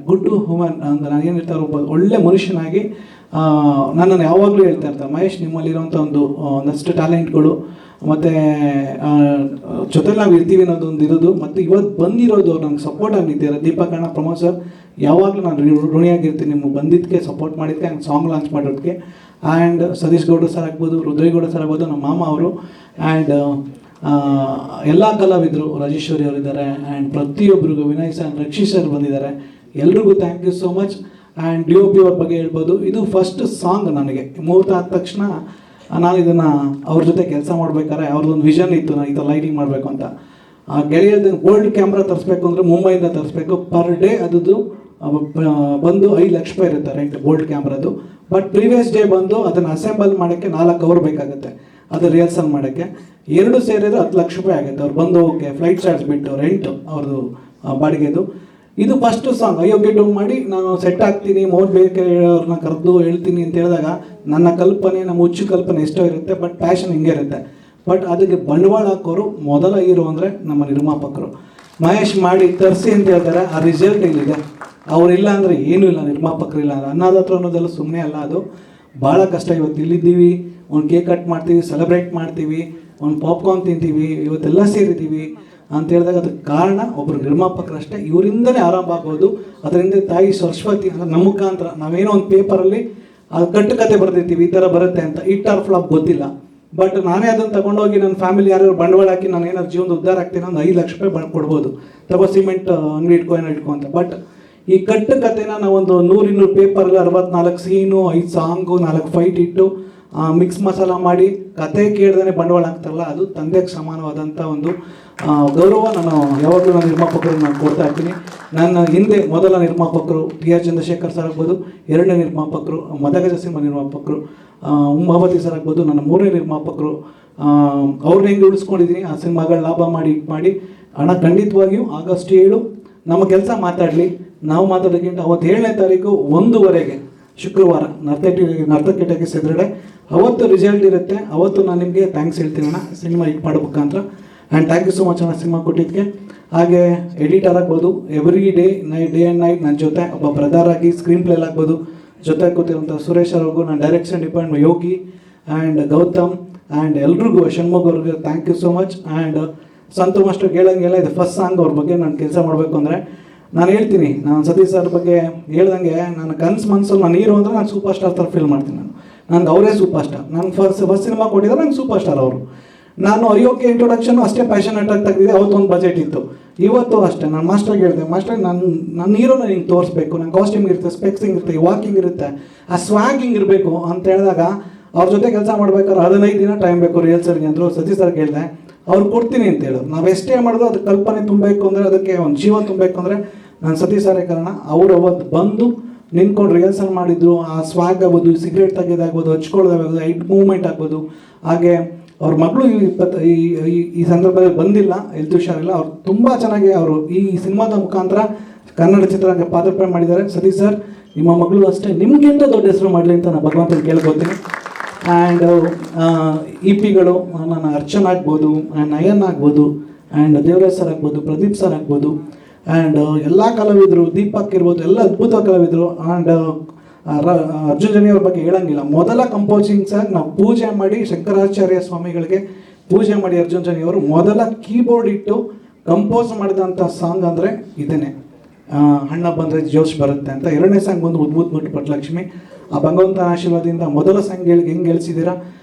ಗುಡ್ ಹ್ಯೂಮನ್ ಅಂತ ನಾನು ಏನು ಹೇಳ್ತಾರೆ, ಒಬ್ಬ ಒಳ್ಳೆ ಮನುಷ್ಯನಾಗಿ ನನ್ನನ್ನು ಯಾವಾಗಲೂ ಹೇಳ್ತಾ ಇರ್ತಾರೆ, ಮಹೇಶ್ ನಿಮ್ಮಲ್ಲಿರೋಂಥ ಒಂದಷ್ಟು ಟ್ಯಾಲೆಂಟ್ಗಳು ಮತ್ತು ಜೊತೆಲಿ ನಾವು ಇರ್ತೀವಿ ಅನ್ನೋದೊಂದು ಇರೋದು. ಮತ್ತು ಇವತ್ತು ಬಂದಿರೋದು ಅವ್ರು ನಂಗೆ ಸಪೋರ್ಟ್ ಆಗಿದ್ದಾರೆ. ದೀಪಕಣ್ಣ, ಪ್ರಮೋದ್ ಸರ್ ಯಾವಾಗಲೂ ನಾನು ಋಣಿಯಾಗಿರ್ತೀನಿ ನಿಮ್ಗೆ ಬಂದಿದ್ದಕ್ಕೆ, ಸಪೋರ್ಟ್ ಮಾಡಿದ್ದಕ್ಕೆ, ಹಂಗೆ ಸಾಂಗ್ ಲಾಂಚ್ ಮಾಡೋದಕ್ಕೆ. ಆ್ಯಂಡ್ ಸತೀಶ್ ಗೌಡ್ರು ಸರ್ ಆಗ್ಬೋದು, ರುದ್ರೇಗೌಡ ಸರ್ ಆಗ್ಬೋದು, ನಮ್ಮ ಮಾಮ ಅವರು, ಆ್ಯಂಡ್ ಎಲ್ಲ ಕಲಾವಿದರು, ರಾಜೇಶ್ವರಿ ಅವರಿದ್ದಾರೆ, ಆ್ಯಂಡ್ ಪ್ರತಿಯೊಬ್ಬರಿಗೂ ವಿನಯ್ ಸರ್, ರಕ್ಷಿತ್ ಸರ್ ಬಂದಿದ್ದಾರೆ. ಎಲ್ರಿಗೂ thank you so much. And DOP ಅವ್ರ ಬಗ್ಗೆ ಹೇಳ್ಬೋದು, ಇದು ಫಸ್ಟ್ ಸಾಂಗ್ ನನಗೆ. ಮುಹೂರ್ತ ಆದ ತಕ್ಷಣ ನಾನು ಇದನ್ನು ಅವ್ರ ಜೊತೆ ಕೆಲಸ ಮಾಡ್ಬೇಕಾದ್ರೆ ಅವ್ರದ್ದೊಂದು ವಿಷನ್ ಇತ್ತು, ನಾನು ಈ ಥರ ಲೈಟಿಂಗ್ ಮಾಡಬೇಕು ಅಂತ. ಗೆಳೆಯದ ಗೋಲ್ಡ್ ಕ್ಯಾಮ್ರಾ ತರಿಸ್ಬೇಕು ಅಂದರೆ ಮುಂಬೈಯಿಂದ ತರಿಸ್ಬೇಕು. ಪರ್ ಡೇ ಅದು ಬಂದು 5 ಲಕ್ಷ ರೂಪಾಯಿ ಇರುತ್ತೆ ರೆಂಟ್ ಗೋಲ್ಡ್ ಕ್ಯಾಮ್ರಾದು. ಬಟ್ ಪ್ರೀವಿಯಸ್ ಡೇ ಬಂದು ಅದನ್ನು ಅಸೆಂಬಲ್ ಮಾಡೋಕ್ಕೆ 4 ಅವರ್ ಬೇಕಾಗುತ್ತೆ, ಅದು ರಿಹರ್ಸಲ್ ಮಾಡೋಕ್ಕೆ. 2 ಸೇರಿದ್ರೆ 10 ಲಕ್ಷ ರೂಪಾಯಿ ಆಗುತ್ತೆ. ಅವ್ರು ಬಂದು ಹೋಗೋಕ್ಕೆ ಫ್ಲೈಟ್ ಚಾರ್ಜ್ ಬಿಟ್ಟು ರೆಂಟು ಅವ್ರದ್ದು ಬಾಡಿಗೆದು. ಇದು ಫಸ್ಟ್ ಸಾಂಗ್ ಅಯೋಗ್ಯ 2 ಮಾಡಿ ನಾನು ಸೆಟ್ ಆಗ್ತೀನಿ, ಮೋಡ್ ಅವ್ರನ್ನ ಕರೆದು ಹೇಳ್ತೀನಿ ಅಂತ ಹೇಳಿದಾಗ ನನ್ನ ಕಲ್ಪನೆ, ನಮ್ಮ ಹುಚ್ಚು ಕಲ್ಪನೆ ಎಷ್ಟೋ ಇರುತ್ತೆ, ಬಟ್ ಪ್ಯಾಷನ್ ಹಿಂಗೆ ಇರುತ್ತೆ. ಬಟ್ ಅದಕ್ಕೆ ಬಂಡವಾಳ ಹಾಕೋರು ಮೊದಲ ಹೀರೋ ಅಂದರೆ ನಮ್ಮ ನಿರ್ಮಾಪಕರು. ಮಹೇಶ್ ಮಾಡಿ ತರಿಸಿ ಅಂತ ಹೇಳ್ತಾರೆ, ಆ ರಿಸಲ್ಟ್ ಇಲ್ಲಿದೆ. ಅವರಿಲ್ಲ ಅಂದರೆ ಏನೂ ಇಲ್ಲ, ನಿರ್ಮಾಪಕರಿಲ್ಲ ಅಂದರೆ. ಅನ್ನೋದ ಹತ್ರ ಅನ್ನೋದೆಲ್ಲ ಸುಮ್ಮನೆ ಅಲ್ಲ, ಅದು ಭಾಳ ಕಷ್ಟ. ಇವತ್ತು ಇಲ್ಲಿದ್ದೀವಿ, ಒಂದು ಕೇಕ್ ಕಟ್ ಮಾಡ್ತೀವಿ, ಸೆಲೆಬ್ರೇಟ್ ಮಾಡ್ತೀವಿ, ಒಂದು ಪಾಪ್ಕಾರ್ನ್ ತಿಂತೀವಿ, ಇವತ್ತೆಲ್ಲ ಸೇರಿದ್ದೀವಿ ಅಂತ ಹೇಳಿದಾಗ ಅದಕ್ಕೆ ಕಾರಣ ಒಬ್ಬರು ನಿರ್ಮಾಪಕರಷ್ಟೇ. ಇವರಿಂದಲೇ ಆರಂಭ ಆಗ್ಬೋದು. ಅದರಿಂದ ತಾಯಿ ಸರಸ್ವತಿ ಅಂದರೆ ನಮ್ಮ ಮುಖಾಂತರ ನಾವೇನೋ ಒಂದು ಪೇಪರಲ್ಲಿ ಅದು ಕಟ್ಟುಕತೆ ಬರೆದಿರ್ತೀವಿ, ಈ ಥರ ಬರುತ್ತೆ ಅಂತ. ಇಟ್ಟಾರ್ ಫ್ಲಾಪ್ ಗೊತ್ತಿಲ್ಲ. ಬಟ್ ನಾನೇ ಅದನ್ನು ತಗೊಂಡೋಗಿ ನನ್ನ ಫ್ಯಾಮಿಲಿ ಯಾರು ಬಂಡವಾಳ ಹಾಕಿ ನಾನು ಏನಾದ್ರು ಜೀವನದ ಉದ್ಧಾರ ಆಗ್ತೀನಿ, ಒಂದು 5 ಲಕ್ಷ ರೂಪಾಯಿ ಕೊಡ್ಬೋದು, ತಗೋ ಸಿಮೆಂಟ್ ಅಂಗಡಿ ಇಟ್ಕೊ ಅಂತ. ಬಟ್ ಈ ಕಟ್ಟುಕತೆನ ನಾವೊಂದು 100-200 ಪೇಪರಲ್ಲಿ 64 ಸೀನು, 5 ಸಾಂಗು, 4 ಫೈಟ್ ಇಟ್ಟು ಮಿಕ್ಸ್ ಮಸಾಲ ಮಾಡಿ ಕತೆ ಕೇಳ್ದೇ ಬಂಡವಾಳ ಆಗ್ತಾರಲ್ಲ, ಅದು ತಂದೆಗೆ ಸಮಾನವಾದಂಥ ಒಂದು ಗೌರವ ನಾನು ಯಾವಾಗಲೂ ನನ್ನ ನಿರ್ಮಾಪಕರಿಗೆ ನಾನು ಕೊಡ್ತಾ ಇರ್ತೀನಿ. ನನ್ನ ಹಿಂದೆ ಮೊದಲ ನಿರ್ಮಾಪಕರು TR ಚಂದ್ರಶೇಖರ್ ಸರ್ ಆಗ್ಬೋದು, 2ನೇ ನಿರ್ಮಾಪಕರು ಮದಗಜ ಸಿನಿಮಾ ನಿರ್ಮಾಪಕರು ಉಮಾಪತಿ ಸರ್ ಆಗ್ಬೋದು, ನನ್ನ 3ನೇ ನಿರ್ಮಾಪಕರು, ಅವ್ರನ್ನ ಹೆಂಗೆ ಉಳಿಸ್ಕೊಂಡಿದ್ದೀನಿ. ಆ ಸಿನಿಮಾಗಳ ಲಾಭ ಮಾಡಿ ಹಣ ಖಂಡಿತವಾಗಿಯೂ ಆಗಸ್ಟ್ 7 ನಮ್ಮ ಕೆಲಸ ಮಾತಾಡಲಿ. ನಾವು ಮಾತಾಡೋಕ್ಕಿಂತ ಅವತ್ತು 7ನೇ ತಾರೀಕು 1:00 ಶುಕ್ರವಾರ ನರ್ತಕಿಟಕ್ಕೆ ಸೆದ್ರಡೆ ಅವತ್ತು ರಿಸಲ್ಟ್ ಇರುತ್ತೆ. ಅವತ್ತು ನಾನು ನಿಮಗೆ ಥ್ಯಾಂಕ್ಸ್ ಹೇಳ್ತೀನಿ ಅಣ್ಣ, ಸಿನಿಮಾ ಹಿಟ್ ಮಾಡಬೇಕಂತ. And thank you so much ಅಣ್ಣ ಸಿನಿಮಾ ಕೊಟ್ಟಿದ್ದಕ್ಕೆ. ಹಾಗೆ ಎಡಿಟರ್ ಆಗ್ಬೋದು, ಎವ್ರಿ ಡೇ ಆ್ಯಂಡ್ ನೈಟ್ ನನ್ನ ಜೊತೆ ಒಬ್ಬ ಬ್ರದರ್ ಆಗಿ ಸ್ಕ್ರೀನ್ ಪ್ಲೇಲ್ ಆಗ್ಬೋದು ಜೊತೆ ಕೂತಿರೋಂಥ ಸುರೇಶ್ ಅವ್ರಿಗೂ, ನಾನು direction department Yogi and Gautam and ಎಲ್ರಿಗೂ, ಷಣ್ಮುಖ್ ಅವ್ರಿಗೆ thank you so much. And Santu master ಹೇಳಂಗೆಲ್ಲ ಇದು ಫಸ್ಟ್ ಸಾಂಗ್ ಅವ್ರ ಬಗ್ಗೆ ನಾನು ಕೆಲಸ ಮಾಡಬೇಕು ಅಂದರೆ ನಾನು ಹೇಳ್ತೀನಿ. ನಾನು ಸತೀಶ್ ಸರ್ ಬಗ್ಗೆ ಹೇಳ್ದಂಗೆ ನನ್ನ ಮನಸ್ಸಲ್ಲಿ ನಾನು ಹೀರೋ ಅಂದರೆ ನಾನು ಸೂಪರ್ ಸ್ಟಾರ್ ಥರ ಫೀಲ್ ಮಾಡ್ತೀನಿ. ನನಗೆ ಅವರೇ ಸೂಪರ್ ಸ್ಟಾರ್. ನಾನು ಫಸ್ಟ್ ಸಿನಿಮಾ ಕೊಟ್ಟಿದ್ದಾರೆ, ನಂಗೆ ಸೂಪರ್ ಸ್ಟಾರ್ ಅವರು. ನಾನು ಅಯೋಗ್ಯ ಇಂಟ್ರೊಡಕ್ಷನ್ ಅಷ್ಟೇ ಪ್ಯಾಷನೇಟ್ ಆಗಿ ತೆಗೆದಿದ್ದೆ. ಅವತ್ತೊಂದು ಬಜೆಟ್ ಇತ್ತು. ಇವತ್ತು ಅಷ್ಟೇ ನಾನು ಮಾಸ್ಟರ್ಗೆ ಹೇಳಿದೆ, ಮಾಸ್ಟರ್ ನನ್ನ ಹೀರೋನ ಹಿಂಗೆ ತೋರಿಸ್ಬೇಕು, ನನ್ನ ಕಾಸ್ಟ್ಯೂಮ್ ಇರುತ್ತೆ, ಸ್ಪೆಕ್ಸಿಂಗ್ ಇರುತ್ತೆ, ವಾಕಿಂಗ್ ಇರುತ್ತೆ, ಆ ಸ್ವಾಗಿಂಗ್ ಇರಬೇಕು ಅಂತ ಹೇಳಿದಾಗ ಅವ್ರ ಜೊತೆ ಕೆಲಸ ಮಾಡ್ಬೇಕಾದ್ರೆ 15 ದಿನ ಟೈಮ್ ಬೇಕು ರಿಹರ್ಸಲ್ಗೆ ಅಂದರು. ಸತೀಶ್ ಸರ್ ಕೇಳಿದೆ, ಅವ್ರು ಕೊಡ್ತೀನಿ ಅಂತ ಹೇಳೋದು. ನಾವು ಎಷ್ಟೇ ಮಾಡಿದ್ರು ಅದಕ್ಕೆ ಕಲ್ಪನೆ ತುಂಬಬೇಕು ಅಂದರೆ, ಅದಕ್ಕೆ ಒಂದು ಜೀವ ತುಂಬಬೇಕು ಅಂದರೆ ನಾನು ಸತೀಶ್ ಸರೇ ಕಾರಣ. ಅವರು ಅವತ್ತು ಬಂದು ನಿಂತ್ಕೊಂಡು ರಿಹರ್ಸಲ್ ಮಾಡಿದ್ರು. ಆ ಸ್ವಾಗ್ ಆಗ್ಬೋದು, ಸಿಗರೇಟ್ ತೆಗೆದಾಗ್ಬೋದು, ಹಚ್ಕೊಳ್ಳೋದಾಗ್ಬೋದು, ಐಟ್ ಮೂವ್ಮೆಂಟ್ ಆಗ್ಬೋದು. ಹಾಗೆ ಅವ್ರ ಮಗಳು ಈ ಸಂದರ್ಭದಲ್ಲಿ ಬಂದಿಲ್ಲ, ಹೆಲ್ತ್ ಹುಷಾರಿಲ್ಲ. ಅವ್ರು ತುಂಬ ಚೆನ್ನಾಗಿ ಅವರು ಈ ಸಿನಿಮಾದ ಮುಖಾಂತರ ಕನ್ನಡ ಚಿತ್ರರಂಗ ಪಾದಾರ್ಪಣೆ ಮಾಡಿದ್ದಾರೆ. ಸತೀಶ್ ಸರ್, ನಿಮ್ಮ ಮಗಳು ಅಷ್ಟೇ ನಿಮಗಿಂತ ದೊಡ್ಡ ಹೆಸರು ಮಾಡಲಿ ಅಂತ ನಾನು ಭಗವಂತನ ಕೇಳ್ಕೊತೀನಿ. ಆ್ಯಂಡ್ ಇ ಪಿಗಳು ನನ್ನ ಅರ್ಚನ್ ಆಗ್ಬೋದು, ನಯನ್ ಆಗ್ಬೋದು, ಆ್ಯಂಡ್ ದೇವರಾಜ್ ಸರ್ ಆಗ್ಬೋದು, ಪ್ರದೀಪ್ ಸರ್ ಆಗ್ಬೋದು, ಆ್ಯಂಡ್ ಎಲ್ಲ ಕಲಾವಿದರು, ದೀಪಕ್ ಇರ್ಬೋದು, ಎಲ್ಲ ಅದ್ಭುತ ಕಲಾವಿದರು. ಆ್ಯಂಡ್ ಅರ್ಜುನ್ ಜನಿ ಅವ್ರ ಬಗ್ಗೆ ಹೇಳಂಗಿಲ್ಲ. ಮೊದಲ ಕಂಪೋಸಿಂಗ್ ಸರ್ ನಾವು ಪೂಜೆ ಮಾಡಿ ಶಂಕರಾಚಾರ್ಯ ಸ್ವಾಮಿಗಳಿಗೆ ಪೂಜೆ ಮಾಡಿ ಅರ್ಜುನ್ ಜನಿ ಅವರು ಮೊದಲ ಕೀಬೋರ್ಡ್ ಇಟ್ಟು ಕಂಪೋಸ್ ಮಾಡಿದಂಥ ಸಾಂಗ್ ಅಂದರೆ ಇದೇನೆ, ಹಣ್ಣ ಬಂದರೆ ಜೋಶ್ ಬರುತ್ತೆ ಅಂತ. ಎರಡನೇ ಸಾಂಗ್ ಬಂದು ಮುದ್ದು ಪಟ್ಟಲಕ್ಷ್ಮಿ. ಆ ಭಗವಂತನ ಆಶೀರ್ವಾದದಿಂದ ಮೊದಲ ಸಾಂಗ್ ಹೆಂಗೆ ಗೆಲ್ಸಿದ್ದೀರಾ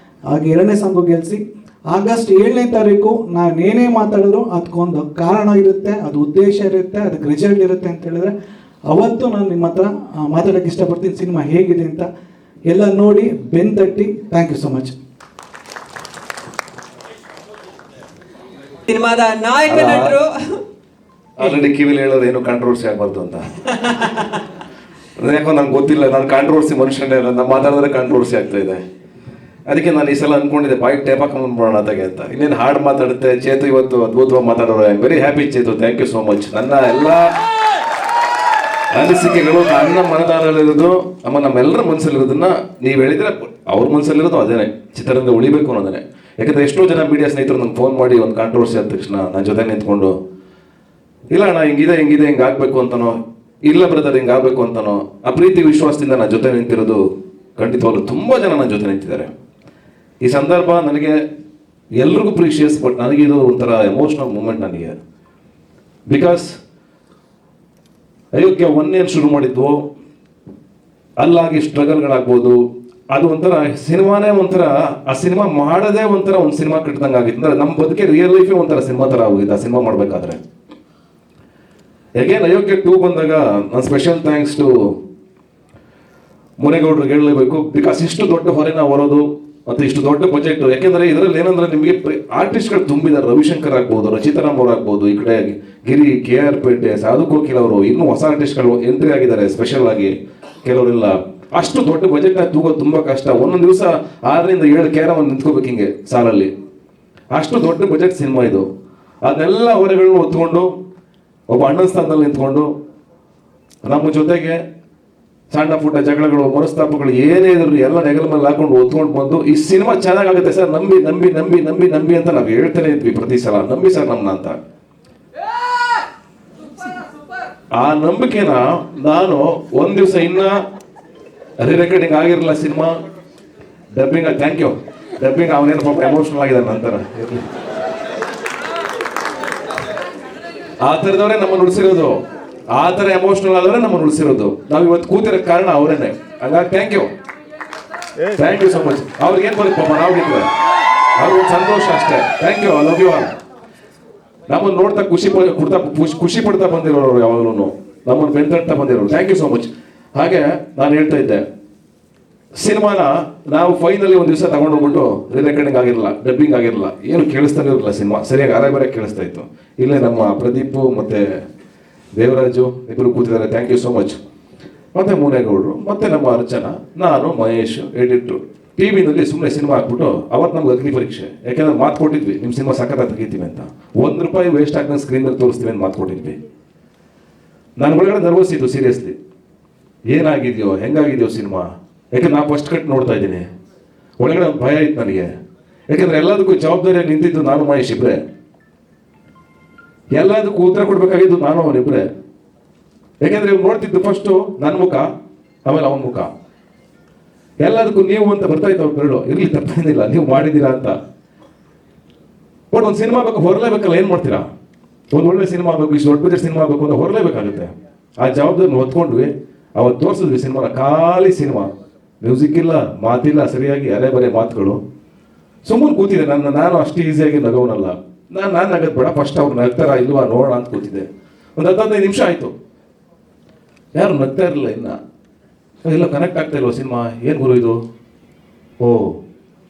ಹಾಗೆ ಎರಡನೇ ಸಾಂಗು ಗೆಲ್ಲಿಸಿ. ಆಗಸ್ಟ್ 7ನೇ ತಾರೀಕು ನಾನೇನೇ ಮಾತಾಡಿದ್ರು ಅದಕ್ಕೊಂದು ಕಾರಣ ಇರುತ್ತೆ, ಅದು ಉದ್ದೇಶ ಇರುತ್ತೆ, ಅದಕ್ಕೆ ರಿಸಲ್ಟ್ ಇರುತ್ತೆ ಅಂತ ಹೇಳಿದ್ರೆ ಅವತ್ತು ನಾನು ನಿಮ್ಮ ಹತ್ರ ಮಾತಾಡೋಕ್ಕೆ ಇಷ್ಟಪಡ್ತೀನಿ ಸಿನಿಮಾ ಹೇಗಿದೆ ಅಂತ. ಎಲ್ಲ ನೋಡಿ ಬೆನ್ ತಟ್ಟಿ. Thank you so much. ಸಿನಿಮಾದ ನಾಯಕ ನಟರು ಆಲ್ರೆಡಿ ಕಿವಿಲಿ ಹೇಳೋದು ಏನು ಕಾಂಟ್ರವರ್ಸಿ ಆಗಬಾರ್ದು ಅಂತ. ಯಾಕೋ ನಂಗೆ ಗೊತ್ತಿಲ್ಲ, ನಾನು ಕಾಂಟ್ರವರ್ಸಿ ಮನುಷ್ಯನೇ ಇಲ್ಲ, ನಾನು ಮಾತಾಡಿದ್ರೆ ಕಾಂಟ್ರವರ್ಸಿ ಆಗ್ತಾ ಇದೆ. ಅದಕ್ಕೆ ನಾನು ಈ ಸಲ ಅಂದ್ಕೊಂಡಿದ್ದೆ ಬಾಯಿಗೆ ಟೇಪ್ ಹಾಕೊಂಡ್ಬಿಡೋಣ ಅದಾಗೆ ಅಂತ. ಇನ್ನೇನು ಹಾಡು ಮಾತಾಡುತ್ತೆ ಚೇತು, ಇವತ್ತು ಅದ್ಭುತವಾಗಿ ಮಾತಾಡೋರು. I am very happy Chetu, thank you so much. ನನ್ನ ಎಲ್ಲ ಅನಿಸಿಕೆಗಳು ನನ್ನ ಮನದಾಳದಲ್ಲಿರೋದು, ನಮ್ಮೆಲ್ಲರ ಮನಸ್ಸಲ್ಲಿರೋದನ್ನ ನೀವು ಹೇಳಿದ್ರೆ ಅವ್ರ ಮನಸ್ಸಲ್ಲಿರೋದು ಅದೇನೆ, ಚಿತ್ರರಂಗ ಉಳಿಬೇಕು ಅನ್ನೋದೇ. ಯಾಕಂದರೆ ಎಷ್ಟೋ ಜನ ಮೀಡಿಯಾ ಸ್ನೇಹಿತರು ನಂಗೆ ಫೋನ್ ಮಾಡಿ ಒಂದು ಕಾಂಟ್ರವರ್ಸಿ ಆದ ತಕ್ಷಣ ನನ್ನ ಜೊತೆ ನಿಂತ್ಕೊಂಡು, ಇಲ್ಲ ಅಣ್ಣ ಹಿಂಗಿದೆ ಹಿಂಗೆ ಆಗಬೇಕು ಅಂತನೋ, ಇಲ್ಲ ಬ್ರದರ್ ಹಿಂಗೆ ಆಗಬೇಕು ಅಂತನೋ, ಆ ಪ್ರೀತಿ ವಿಶ್ವಾಸದಿಂದ ನನ್ನ ಜೊತೆ ನಿಂತಿರೋದು ಖಂಡಿತವಾಗ್ಲೂ ತುಂಬ ಜನ ನನ್ನ ಜೊತೆ ನಿಂತಿದ್ದಾರೆ. ಈ ಸಂದರ್ಭ ನನಗೆ ಎಲ್ರಿಗೂ ಪ್ರೀಶಿಯಸ್, ಬಟ್ ನನಗಿದು ಒಂಥರ ಎಮೋಷ್ನಲ್ ಮೂಮೆಂಟ್ ನನಗೆ. ಬಿಕಾಸ್ ಅಯೋಗ್ಯ ಒಂದೇನು ಶುರು ಮಾಡಿದ್ವು, ಅಲ್ಲಾಗಿ ಸ್ಟ್ರಗಲ್ಗಳಾಗ್ಬೋದು, ಅದು ಒಂಥರ ಸಿನಿಮಾನೇ ಒಂಥರ, ಆ ಸಿನಿಮಾ ಮಾಡೋದೇ ಒಂಥರ ಒಂದು ಸಿನಿಮಾ ಕಟ್ಟಿದಂಗೆ ಆಗಿತ್ತು. ಅಂದರೆ ನಮ್ಮ ಬದುಕೆ ರಿಯಲ್ ಲೈಫೇ ಒಂಥರ ಸಿನಿಮಾ ಥರ ಆಗೋಗಿತ್ತು ಆ ಸಿನಿಮಾ ಮಾಡಬೇಕಾದ್ರೆ. ಅಗೇನ್ ಅಯೋಗ್ಯ 2 ಬಂದಾಗ ನಾನು ಸ್ಪೆಷಲ್ ಥ್ಯಾಂಕ್ಸ್ ಟು ಮುನೇಗೌಡರಿಗೆ ಹೇಳಲೇಬೇಕು. ಬಿಕಾಸ್ ಇಷ್ಟು ದೊಡ್ಡ ಹೊರೆನ ಹೊರೋದು ಮತ್ತು ಇಷ್ಟು ದೊಡ್ಡ ಬಜೆಟ್. ಯಾಕೆಂದರೆ ಇದರಲ್ಲಿ ಏನಂದ್ರೆ ನಿಮಗೆ ಆರ್ಟಿಸ್ಟ್ಗಳು ತುಂಬಿದ್ದಾರೆ. ರವಿಶಂಕರ್ ಆಗ್ಬೋದು, ರಚಿತಾರಾಮ್ ಅವ್ರು ಆಗ್ಬೋದು, ಈ ಕಡೆ ಗಿರಿ, KR ಪೇಟೆ, ಸಾಧು ಕೋಕಿಲ್ ಅವರು, ಇನ್ನೂ ಹೊಸ ಆರ್ಟಿಸ್ಟ್ಗಳು ಎಂಟ್ರಿ ಆಗಿದ್ದಾರೆ ಸ್ಪೆಷಲ್ ಆಗಿ. ಕೆಲವರೆಲ್ಲ ಅಷ್ಟು ದೊಡ್ಡ ಬಜೆಟ್ನ ತೂಗೋದು ತುಂಬ ಕಷ್ಟ. ಒಂದೊಂದು ದಿವಸ 6 ರಿಂದ 7 ಕ್ಯಾರವನ್ನು ನಿಂತ್ಕೋಬೇಕು ಹಿಂಗೆ ಸಾಲಲ್ಲಿ. ಅಷ್ಟು ದೊಡ್ಡ ಬಜೆಟ್ ಸಿನಿಮಾ ಇದು. ಅದನ್ನೆಲ್ಲ ಹೊರೆಗಳನ್ನ ಹೊತ್ಕೊಂಡು ಒಬ್ಬ ಅಣ್ಣನ ಸ್ಥಾನದಲ್ಲಿ ನಿಂತ್ಕೊಂಡು ನಮ್ಮ ಜೊತೆಗೆ ಸಣ್ಣ ಪುಟ್ಟ ಜಗಳಗಳು, ಮನಸ್ತಾಪಗಳು ಏನೇ ಇದ್ರು ಎಲ್ಲ ನೆಗಲ ಮೇಲೆ ಹಾಕೊಂಡು ಒತ್ಕೊಂಡು ಬಂದು ಈ ಸಿನಿಮಾ ಚೆನ್ನಾಗುತ್ತೆ ಸರ್, ನಂಬಿ ನಂಬಿ ನಂಬಿ ನಂಬಿ ನಂಬಿ ಅಂತ ನಾವು ಹೇಳ್ತಾನೆ ಇದ್ವಿ ಪ್ರತಿ ಸಲ, ನಂಬಿ ಸರ್ ನಮ್ಮನ್ನ ಅಂತ. ಆ ನಂಬಿಕೆನ ನಾನು ಒಂದ್ ದಿವಸ ಇನ್ನ ರಿರೆಕಾರ್ಡಿಂಗ್ ಆಗಿರಲಿಲ್ಲ cinema, dubbing, thank you dubbing, ಅವನೇನು ಪಾಪ ಎಮೋಷನಲ್ ಆಗಿದೆ ನಂತರ. ಆ ಥರದವರೇ ನಮ್ಮನ್ನು ಉಳಿಸಿರೋದು, ಆ ಥರ ಎಮೋಷನಲ್ ಆದವರೇ ನಮ್ಮನ್ನು ಉಳಿಸಿರೋದು. ನಾವು ಇವತ್ತು ಕೂತಿರೋ ಕಾರಣ ಅವರೇನೆ. ಹಂಗಾಗಿ ಥ್ಯಾಂಕ್ ಯು ಸೊ ಮಚ್. ಅವ್ರಿಗೇನು ಬರುತ್ತೆ ಪಾಪ, ನಾವು ಗೆದ್ದರೆ ಅವ್ರಿಗೊಂದು ಸಂತೋಷ ಅಷ್ಟೇ. Thank you, I love you all. ನಮ್ಮನ್ನು ನೋಡ್ತಾ ಖುಷಿ ಪಡ್ತಾ ಬಂದಿರೋರು, ಯಾವಾಗಲೂ ನಮ್ಮನ್ನು ಬೆಂತಡ್ತಾ ಬಂದಿರೋರು. Thank you so much. ಹಾಗೆ ನಾನು ಹೇಳ್ತಾ ಇದ್ದೆ, ಸಿನಿಮಾನ ನಾವು ಫೈನಲಿ ಒಂದು ದಿವಸ ತಗೊಂಡೋಗ್ಬಿಟ್ಟು ರಿರೆಕಾರ್ಡಿಂಗ್ ಆಗಿರಲ್ಲ, ಡಬ್ಬಿಂಗ್ ಆಗಿರಲ್ಲ, ಏನು ಕೇಳಿಸ್ತಾನೆ ಇರಲಿಲ್ಲ ಸಿನಿಮಾ, ಸರಿಯಾಗಿ ಅರೆ ಕೇಳಿಸ್ತಾ ಇತ್ತು. ಇಲ್ಲೇ ನಮ್ಮ ಪ್ರದೀಪು ಮತ್ತು ದೇವರಾಜು ಇಬ್ಬರು ಕೂತಿದ್ದಾರೆ, ಥ್ಯಾಂಕ್ ಯು ಸೋ ಮಚ್. ಮತ್ತು ಮುನೇಗೌಡರು, ಮತ್ತು ನಮ್ಮ ಅರ್ಚನಾ, ನಾನು, ಮಹೇಶ್, ಎಡಿಟ್ರು, TV-ನಲ್ಲಿ ಸುಮ್ಮನೆ ಸಿನಿಮಾ ಹಾಕ್ಬಿಟ್ಟು ಅವತ್ತು ನಮ್ಗೆ ಅಗ್ನಿ ಪರೀಕ್ಷೆ. ಯಾಕೆಂದ್ರೆ ಮಾತು ಕೊಟ್ಟಿದ್ವಿ ನಿಮ್ಮ ಸಿನಿಮಾ ಸಖತ್ತಾಗಿ ತೆಗಿತೀವಿ ಅಂತ, ₹1 ವೇಸ್ಟ್ ಆಗಿ ಸ್ಕ್ರೀನಲ್ಲಿ ತೋರಿಸ್ತೀವಿ ಅಂತ ಮಾತು ಕೊಟ್ಟಿದ್ವಿ. ನಾನು ಒಳಗಡೆ ನರ್ವಸ್ ಇದ್ದು ಸೀರಿಯಸ್ಲಿ, ಏನಾಗಿದೆಯೋ ಹೆಂಗಾಗಿದೆಯೋ ಸಿನಿಮಾ. ಯಾಕಂದ್ರೆ ನಾ ಫಸ್ಟ್ ಕಟ್ ನೋಡ್ತಾ ಇದ್ದೀನಿ, ಒಳಗಡೆ ಒಂದು ಭಯ ಇತ್ತು ನನಗೆ. ಯಾಕಂದ್ರೆ ಎಲ್ಲದಕ್ಕೂ ಜವಾಬ್ದಾರಿಯಾಗಿ ನಿಂತಿದ್ದು ನಾನು ಮಹೇಶ್ ಇಬ್ಬರೇ, ಎಲ್ಲದಕ್ಕೂ ಉತ್ತರ ಕೊಡ್ಬೇಕಾಗಿದ್ದು ನಾನು ಅವನಿಬ್ಬರೇ. ಯಾಕೆಂದ್ರೆ ಇವ್ರು ನೋಡ್ತಿದ್ದು ಫಸ್ಟು ನನ್ನ ಮುಖ, ಆಮೇಲೆ ಅವನ ಮುಖ. ಎಲ್ಲದಕ್ಕೂ ನೀವು ಅಂತ ಬರ್ತಾ ಇತ್ತು ಅವ್ರ ಬೆರಳು, ಇರ್ಲಿ ತಪ್ಪೇನಿಲ್ಲ ನೀವು ಮಾಡಿದ್ದೀರಾ ಅಂತ. ಬಟ್ ಒಂದು ಸಿನಿಮಾ ಬೇಕು, ಹೊರಲೇಬೇಕಲ್ಲ, ಏನು ಮಾಡ್ತೀರಾ? ಒಂದು ಒಳ್ಳೆ ಸಿನಿಮಾ ಆಗಬೇಕು, ಇಷ್ಟು ದೊಡ್ಡ ಬಜೆಟ್ ಸಿನಿಮಾ ಆಗಬೇಕು ಅಂತ ಹೊರಲೇಬೇಕಾಗುತ್ತೆ. ಆ ಜವಾಬ್ದಾರಿ ಹೊತ್ಕೊಂಡ್ವಿ. ಅವತ್ತು ತೋರಿಸಿದ್ವಿ ಸಿನಿಮಾನ, ಖಾಲಿ ಸಿನಿಮಾ, ಮ್ಯೂಸಿಕ್ ಇಲ್ಲ, ಮಾತಿಲ್ಲ, ಸರಿಯಾಗಿ ಅರೆ ಬರೆ ಮಾತುಗಳು. ಸುಮ್ಮನೆ ಕೂತಿದೆ. ನಾನು ಅಷ್ಟು ಈಸಿಯಾಗಿ ನಗೋನಲ್ಲ. ನಾನು ನಗದ್ ಬೇಡ, ಫಸ್ಟ್ ಅವ್ರು ನಗ್ತಾರ ಇಲ್ವಾ ನೋಡೋಣ ಅಂತ ಕೂತಿದ್ದೆ. ಒಂದು 15 ನಿಮಿಷ ಆಯಿತು, ಯಾರು ನಗ್ತಾ ಇರಲಿಲ್ಲ. ಇನ್ನು ಎಲ್ಲ ಕನೆಕ್ಟ್ ಆಗ್ತಾ ಇಲ್ವ ಸಿನಿಮಾ, ಏನು ಗುರು ಇದು, ಓ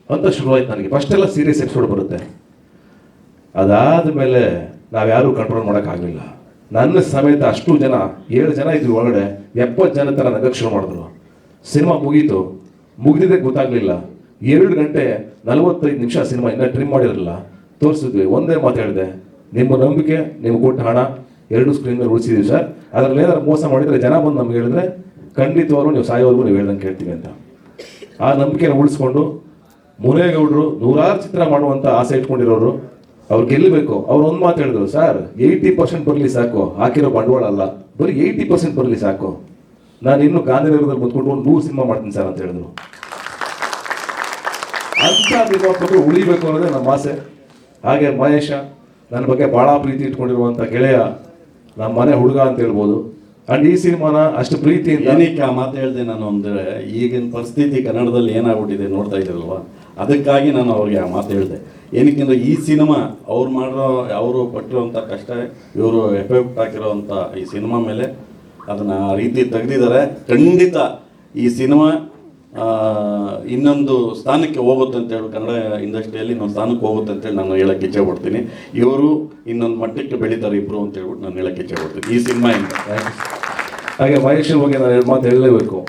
ಅಂತ ಶುರುವಾಯ್ತು ನನಗೆ. ಫಸ್ಟ್ ಎಲ್ಲ ಸೀರಿಯಸ್ ಎಪಿಸೋಡ್ ಬರುತ್ತೆ, ಅದಾದಮೇಲೆ ನಾವ್ಯಾರೂ ಕಂಟ್ರೋಲ್ ಮಾಡೋಕ್ಕಾಗಲಿಲ್ಲ. ನನ್ನ ಸಮೇತ ಅಷ್ಟು ಜನ, 7 ಜನ ಇದ್ವಿ ಒಳಗಡೆ, 70 ಜನ ಥರ ನಗಕ್ಕೆ ಶುರು ಮಾಡಿದ್ರು. ಸಿನಿಮಾ ಮುಗೀತು, ಮುಗಿದಿದ್ದೇ ಗೊತ್ತಾಗಲಿಲ್ಲ. 2 ಗಂಟೆ 45 ನಿಮಿಷ ಸಿನಿಮಾ ಇನ್ನೂ ಟ್ರಿಮ್ ಮಾಡಿರಲಿಲ್ಲ, ತೋರಿಸಿದ್ವಿ. ಒಂದೇ ಮಾತು ಹೇಳಿದೆ, ನಿಮ್ಮ ನಂಬಿಕೆ, ನಿಮ್ಗೆ ಕೊಟ್ಟ ಹಣ 2 ಸ್ಕ್ರೀನ್ ಮೇಲೆ ಉಳಿಸಿದ್ದೀವಿ ಸರ್, ಅದರಲ್ಲಿ ಏನಾದ್ರು ಮೋಸ ಮಾಡಿದರೆ ಜನ ಬಂದು ನಮ್ಗೆ ಹೇಳಿದ್ರೆ ಖಂಡಿತವಾಗ್ಲೂ ನೀವು ಸಾಯೋವರೆಗೂ ನೀವು ಹೇಳ್ದಂಗೆ ಕೇಳ್ತೀವಿ ಅಂತ. ಆ ನಂಬಿಕೆನ ಉಳಿಸ್ಕೊಂಡು ಮುನೇಗೌಡರು 100 ಚಿತ್ರ ಮಾಡುವಂಥ ಆಸೆ ಇಟ್ಕೊಂಡಿರೋರು, ಅವ್ರು ಗೆಲ್ಲಬೇಕು. ಅವ್ರು ಒಂದು ಮಾತು ಹೇಳಿದ್ರು, ಸರ್ 80% ಬರಲಿ ಸಾಕು, ಹಾಕಿರೋ ಬಂಡವಾಳ ಅಲ್ಲ, ಬರೀ 80% ಬರಲಿ ಸಾಕು, ನಾನು ಇನ್ನು ಗಾಂಧಿನಗರದಲ್ಲಿ ಬಂದ್ಕೊಂಡು ಒಂದು 100 ಸಿನಿಮಾ ಮಾಡ್ತೀನಿ ಸರ್ ಅಂತ ಹೇಳಿದ್ರು. ಅಂಥ ನಿರ್ಮಾಪಕರು ಉಳಿಬೇಕು ಅನ್ನೋದೇ ನಮ್ಮ ಆಸೆ. ಹಾಗೆ ಮಹೇಶ ನನ್ನ ಬಗ್ಗೆ ಭಾಳ ಪ್ರೀತಿ ಇಟ್ಕೊಂಡಿರುವಂಥ ಗೆಳೆಯ, ನಮ್ಮ ಮನೆ ಹುಡುಗ ಅಂತ ಹೇಳ್ಬೋದು. ಅಂಡ್ ಈ ಸಿನಿಮಾನ ಅಷ್ಟು ಪ್ರೀತಿಯಿಂದ ಏನಕ್ಕೆ ಆ ಮಾತು ಹೇಳಿದೆ ನಾನು ಅಂದರೆ, ಈಗಿನ ಪರಿಸ್ಥಿತಿ ಕನ್ನಡದಲ್ಲಿ ಏನಾಗ್ಬಿಟ್ಟಿದೆ ನೋಡ್ತಾ ಇದ್ದೀರಲ್ವ, ಅದಕ್ಕಾಗಿ ನಾನು ಅವ್ರಿಗೆ ಆ ಮಾತು ಹೇಳಿದೆ. ಏನಕ್ಕೆಂದರೆ ಈ ಸಿನಿಮಾ ಅವರು ಪಟ್ಟಿರೋಂಥ ಕಷ್ಟ, ಇವರು ಎಫೆಕ್ಟ್ ಹಾಕಿರೋವಂಥ ಈ ಸಿನಿಮಾ ಮೇಲೆ ಅದನ್ನು ಆ ರೀತಿ ತೆಗೆದಿದ್ದಾರೆ. ಖಂಡಿತ ಈ ಸಿನಿಮಾ ಇನ್ನೊಂದು ಸ್ಥಾನಕ್ಕೆ ಹೋಗುತ್ತೆ ಅಂತೇಳಿ, ಕನ್ನಡ ಇಂಡಸ್ಟ್ರಿಯಲ್ಲಿ ಇನ್ನೊಂದು ಸ್ಥಾನಕ್ಕೆ ಹೋಗುತ್ತೆ ಅಂತೇಳಿ ನಾನು ಹೇಳಕ್ಕೆ ಇಚ್ಛೆ ಪಡ್ತೀನಿ. ಇವರು ಇನ್ನೊಂದು ಮಟ್ಟಕ್ಕೆ ಬೆಳೀತಾರೆ ಇಬ್ಬರು ಅಂತ ಹೇಳ್ಬಿಟ್ಟು ನಾನು ಹೇಳಕ್ಕೆ ಇಚ್ಛೆ ಪಡ್ತೀನಿ ಈ ಸಿನಿಮಾಯಿಂದ. ಹಾಗೆ ಮಹೇಶ್ ಬಗ್ಗೆ ನಾನು 2 ಮಾತು ಹೇಳಲೇಬೇಕು.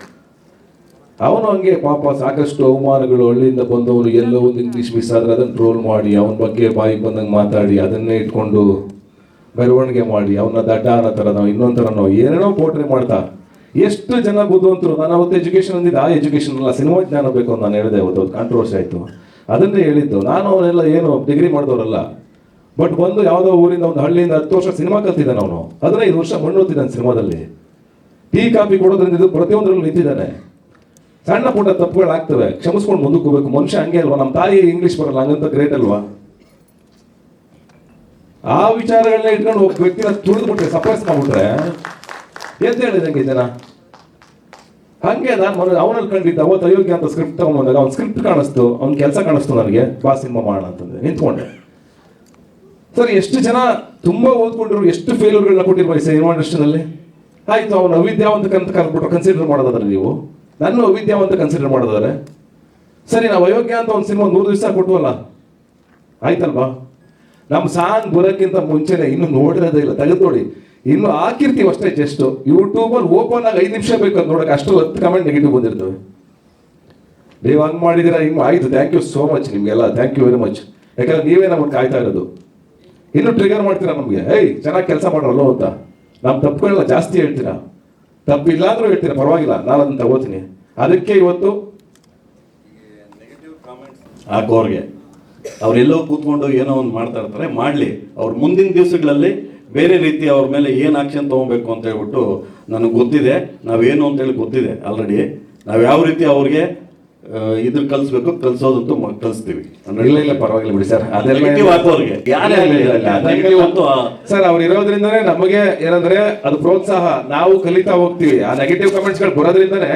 ಅವನು ಹಂಗೆ ಪಾಪ ಸಾಕಷ್ಟು ಅವಮಾನಗಳು, ಹಳ್ಳಿಯಿಂದ ಬಂದವರು ಎಲ್ಲೋ ಒಂದು ಇಂಗ್ಲೀಷ್ ಮಿಸ್ ಆದರೆ ಅದನ್ನು ಟ್ರೋಲ್ ಮಾಡಿ, ಅವನ ಬಗ್ಗೆ ಬಾಯಿಗೆ ಬಂದಂಗೆ ಮಾತಾಡಿ, ಅದನ್ನೇ ಇಟ್ಕೊಂಡು ಮೆರವಣಿಗೆ ಮಾಡಿ, ಅವನ ದಡ್ಡ ಅನ್ನೋ ಥರನೋ ಇನ್ನೊಂದು ಥರನೋ ಏನೇನೋ ಪೋಟ್ರೆ ಮಾಡ್ತಾ ಎಷ್ಟು ಜನ ಬುದ್ಧಿವಂತರು. ನಾನು ಅವತ್ತು ಎಜುಕೇಷನ್ ಅಂದಿದ್ದು, ಆ ಎಜುಕೇಷನ್ ಅಲ್ಲ, ಸಿನಿಮಾ ಜ್ಞಾನ ಬೇಕು ಅಂತ ನಾನು ಹೇಳಿದೆ. ಅವತ್ತು ಕಾಂಟ್ರವರ್ಸಿ ಆಯಿತು, ಅದನ್ನೇ ಹೇಳಿದ್ದು. ನಾನು ಅವನೆಲ್ಲ ಏನು ಡಿಗ್ರಿ ಮಾಡಿದವರಲ್ಲ, ಬಟ್ ಬಂದು ಯಾವುದೋ ಊರಿಂದ, ಒಂದು ಹಳ್ಳಿಯಿಂದ 10 ವರ್ಷ ಸಿನಿಮಾ ಕಲ್ತಿದ್ದಾನೆ ಅವನು. 15 ವರ್ಷ ಮಣ್ಣು ಓದ್ತಿದ್ದಾನೆ ಸಿನಿಮಾದಲ್ಲಿ. ಟೀ ಕಾಫಿ ಕೊಡೋದ್ರಿಂದ ಇದು ಪ್ರತಿಯೊಂದರಲ್ಲೂ ನಿಂತಿದ್ದಾನೆ. ಸಣ್ಣ ಪುಟ್ಟ ತಪ್ಪುಗಳಾಗ್ತವೆ, ಕ್ಷಮಿಸ್ಕೊಂಡು ಮುಂದಕ್ಕೆ ಹೋಗ್ಬೇಕು. ಮನುಷ್ಯ ಹಂಗೆ ಅಲ್ವಾ, ನಮ್ಮ ತಾಯಿ ಇಂಗ್ಲೀಷ್ ಬರಲ್ಲ, ಹಂಗಂತ ಗ್ರೇಟ್ ಅಲ್ವಾ? ಆ ವಿಚಾರಗಳನ್ನ ಇಟ್ಕೊಂಡು ಒಬ್ಬ ವ್ಯಕ್ತಿನ ತುಳಿದ್ಬಿಟ್ರೆ, ಸಪ್ರೆಸ್ ಮಾಡ್ಬಿಟ್ರೆ ಎದ್ದು ಹೇಳಿದಂಗೆ ಜನ. ಹಂಗೆ ನಾನು ಅವನಲ್ಲಿ ಕಂಡಿದ್ದ ಅವತ್ತು ಅಯೋಗ್ಯ ಅಂತ ಸ್ಕ್ರಿಪ್ಟ್ ತಗೊಂಬಂದಾಗ, ಅವ್ನ ಸ್ಕ್ರಿಪ್ಟ್ ಕಾಣಿಸ್ತು, ಅವ್ನ ಕೆಲಸ ಕಾಣಿಸ್ತು ನನಗೆ, ಬಾ ಸಿನಿಮಾ ಮಾಡೋಣ ಅಂತಂದ್ರೆ ನಿಂತ್ಕೊಂಡೆ. ಸರ್ ಎಷ್ಟು ಜನ ತುಂಬಾ ಓದ್ಕೊಂಡಿರೋ, ಎಷ್ಟು ಫೇಲ್ಯೂರ್ಗಳನ್ನ ಕೊಟ್ಟಿರ್ಬೋದು ಸಿನಿಮಾ ಇಂಡಸ್ಟ್ರಿನಲ್ಲಿ. ಆಯ್ತು, ಅವನು ಅವಿದ್ಯಾವಂತ ಅಂತ ಕರ್ಬಿಟ್ರು, ಕನ್ಸಿಡರ್ ಮಾಡೋದಾದ್ರೆ ನೀವು, ನನ್ನ ಅವಿದ್ಯಾವಂತ ಕನ್ಸಿಡರ್ ಮಾಡೋದಾದ್ರೆ ಸರಿ, ನಾವು ಅಯೋಗ್ಯ ಅಂತ ಒಂದು ಸಿನಿಮಾ 100 ದಿವಸ ಕೊಟ್ಟವಲ್ಲ, ಆಯ್ತಲ್ವಾ? ನಮ್ಮ ಸಾಂಗ್ ಬರೋಕ್ಕಿಂತ ಮುಂಚೆನೆ ಇನ್ನು ನೋಡಿರೋದೇ ಇಲ್ಲ, ತೆಗೆದು ನೋಡಿ, ಇನ್ನು ಹಾಕಿರ್ತೀವಿ ಅಷ್ಟೇ. ಜಸ್ಟ್ ಯೂಟ್ಯೂಬಲ್ಲಿ ಓಪನ್ ಆಗಿ 5 ನಿಮಿಷ ಬೇಕು ಅಂತ ನೋಡೋಕೆ, ಅಷ್ಟು 10 ಕಮೆಂಟ್ ನೆಗೆಟಿವ್ ಬಂದಿರ್ತವೆ. ನೀವು ಹಂಗೆ ಮಾಡಿದ್ದೀರಾ, ಹಿಂಗೆ ಆಯ್ತು, ಥ್ಯಾಂಕ್ ಯು ಸೋ ಮಚ್ ನಿಮಗೆಲ್ಲ, ಥ್ಯಾಂಕ್ ಯು ವೆರಿ ಮಚ್. ಯಾಕಂದ್ರೆ ನೀವೇ ನಮ್ಮನ್ನು ಕಾಯ್ತಾ ಇರೋದು. ಇನ್ನೂ ಟ್ರಿಗರ್ ಮಾಡ್ತೀರಾ ನಮಗೆ, ಏಯ್ ಚೆನ್ನಾಗಿ ಕೆಲಸ ಮಾಡೋಲ್ಲ ಅಂತ. ನಮ್ಮ ತಪ್ಪುಗಳನ್ನ ಜಾಸ್ತಿ ಹೇಳ್ತೀರಾ, ತಪ್ಪಿಲ್ಲ ಅಂದ್ರೂ ಹೇಳ್ತೀರಾ, ಪರವಾಗಿಲ್ಲ, ನಾನು ಅದನ್ನು ತಗೋತೀನಿ. ಅದಕ್ಕೆ ಇವತ್ತು ಹಾಕೋರ್ಗೆ ಅವರೆಲ್ಲೋ ಕೂತ್ಕೊಂಡು ಏನೋ ಒಂದು ಮಾಡ್ತಾ ಇರ್ತಾರೆ, ಮಾಡಲಿ. ಅವ್ರ ಮುಂದಿನ ದಿವಸಗಳಲ್ಲಿ ಬೇರೆ ರೀತಿ ಅವ್ರ ಮೇಲೆ ಏನು ಆಕ್ಷನ್ ತೊಗೊಬೇಕು ಅಂತ ಹೇಳ್ಬಿಟ್ಟು ನನಗೆ ಗೊತ್ತಿದೆ. ನಾವೇನು ಅಂತೇಳಿ ಗೊತ್ತಿದೆ ಆಲ್ರೆಡಿ. ನಾವು ಯಾವ ರೀತಿ ಅವ್ರಿಗೆ ಇದ್ರ ಕಲಿಸ್ಬೇಕು, ಕಲಿಸೋದಂತೂ ಕಲಿಸ್ತೀವಿ. ಇಲ್ಲ ಪರವಾಗಿಲ್ಲ ಬಿಡಿ ಸರ್, ಅದೆಲ್ಲ ಸರ್ ಅವ್ರು ಇರೋದ್ರಿಂದನೇ ನಮಗೆ ಏನಂದ್ರೆ ಅದು ಪ್ರೋತ್ಸಾಹ, ನಾವು ಕಲಿತಾ ಹೋಗ್ತೀವಿ. ಆ ನೆಗೆಟಿವ್ ಕಮೆಂಟ್ಸ್ಗಳು ಬರೋದ್ರಿಂದನೇ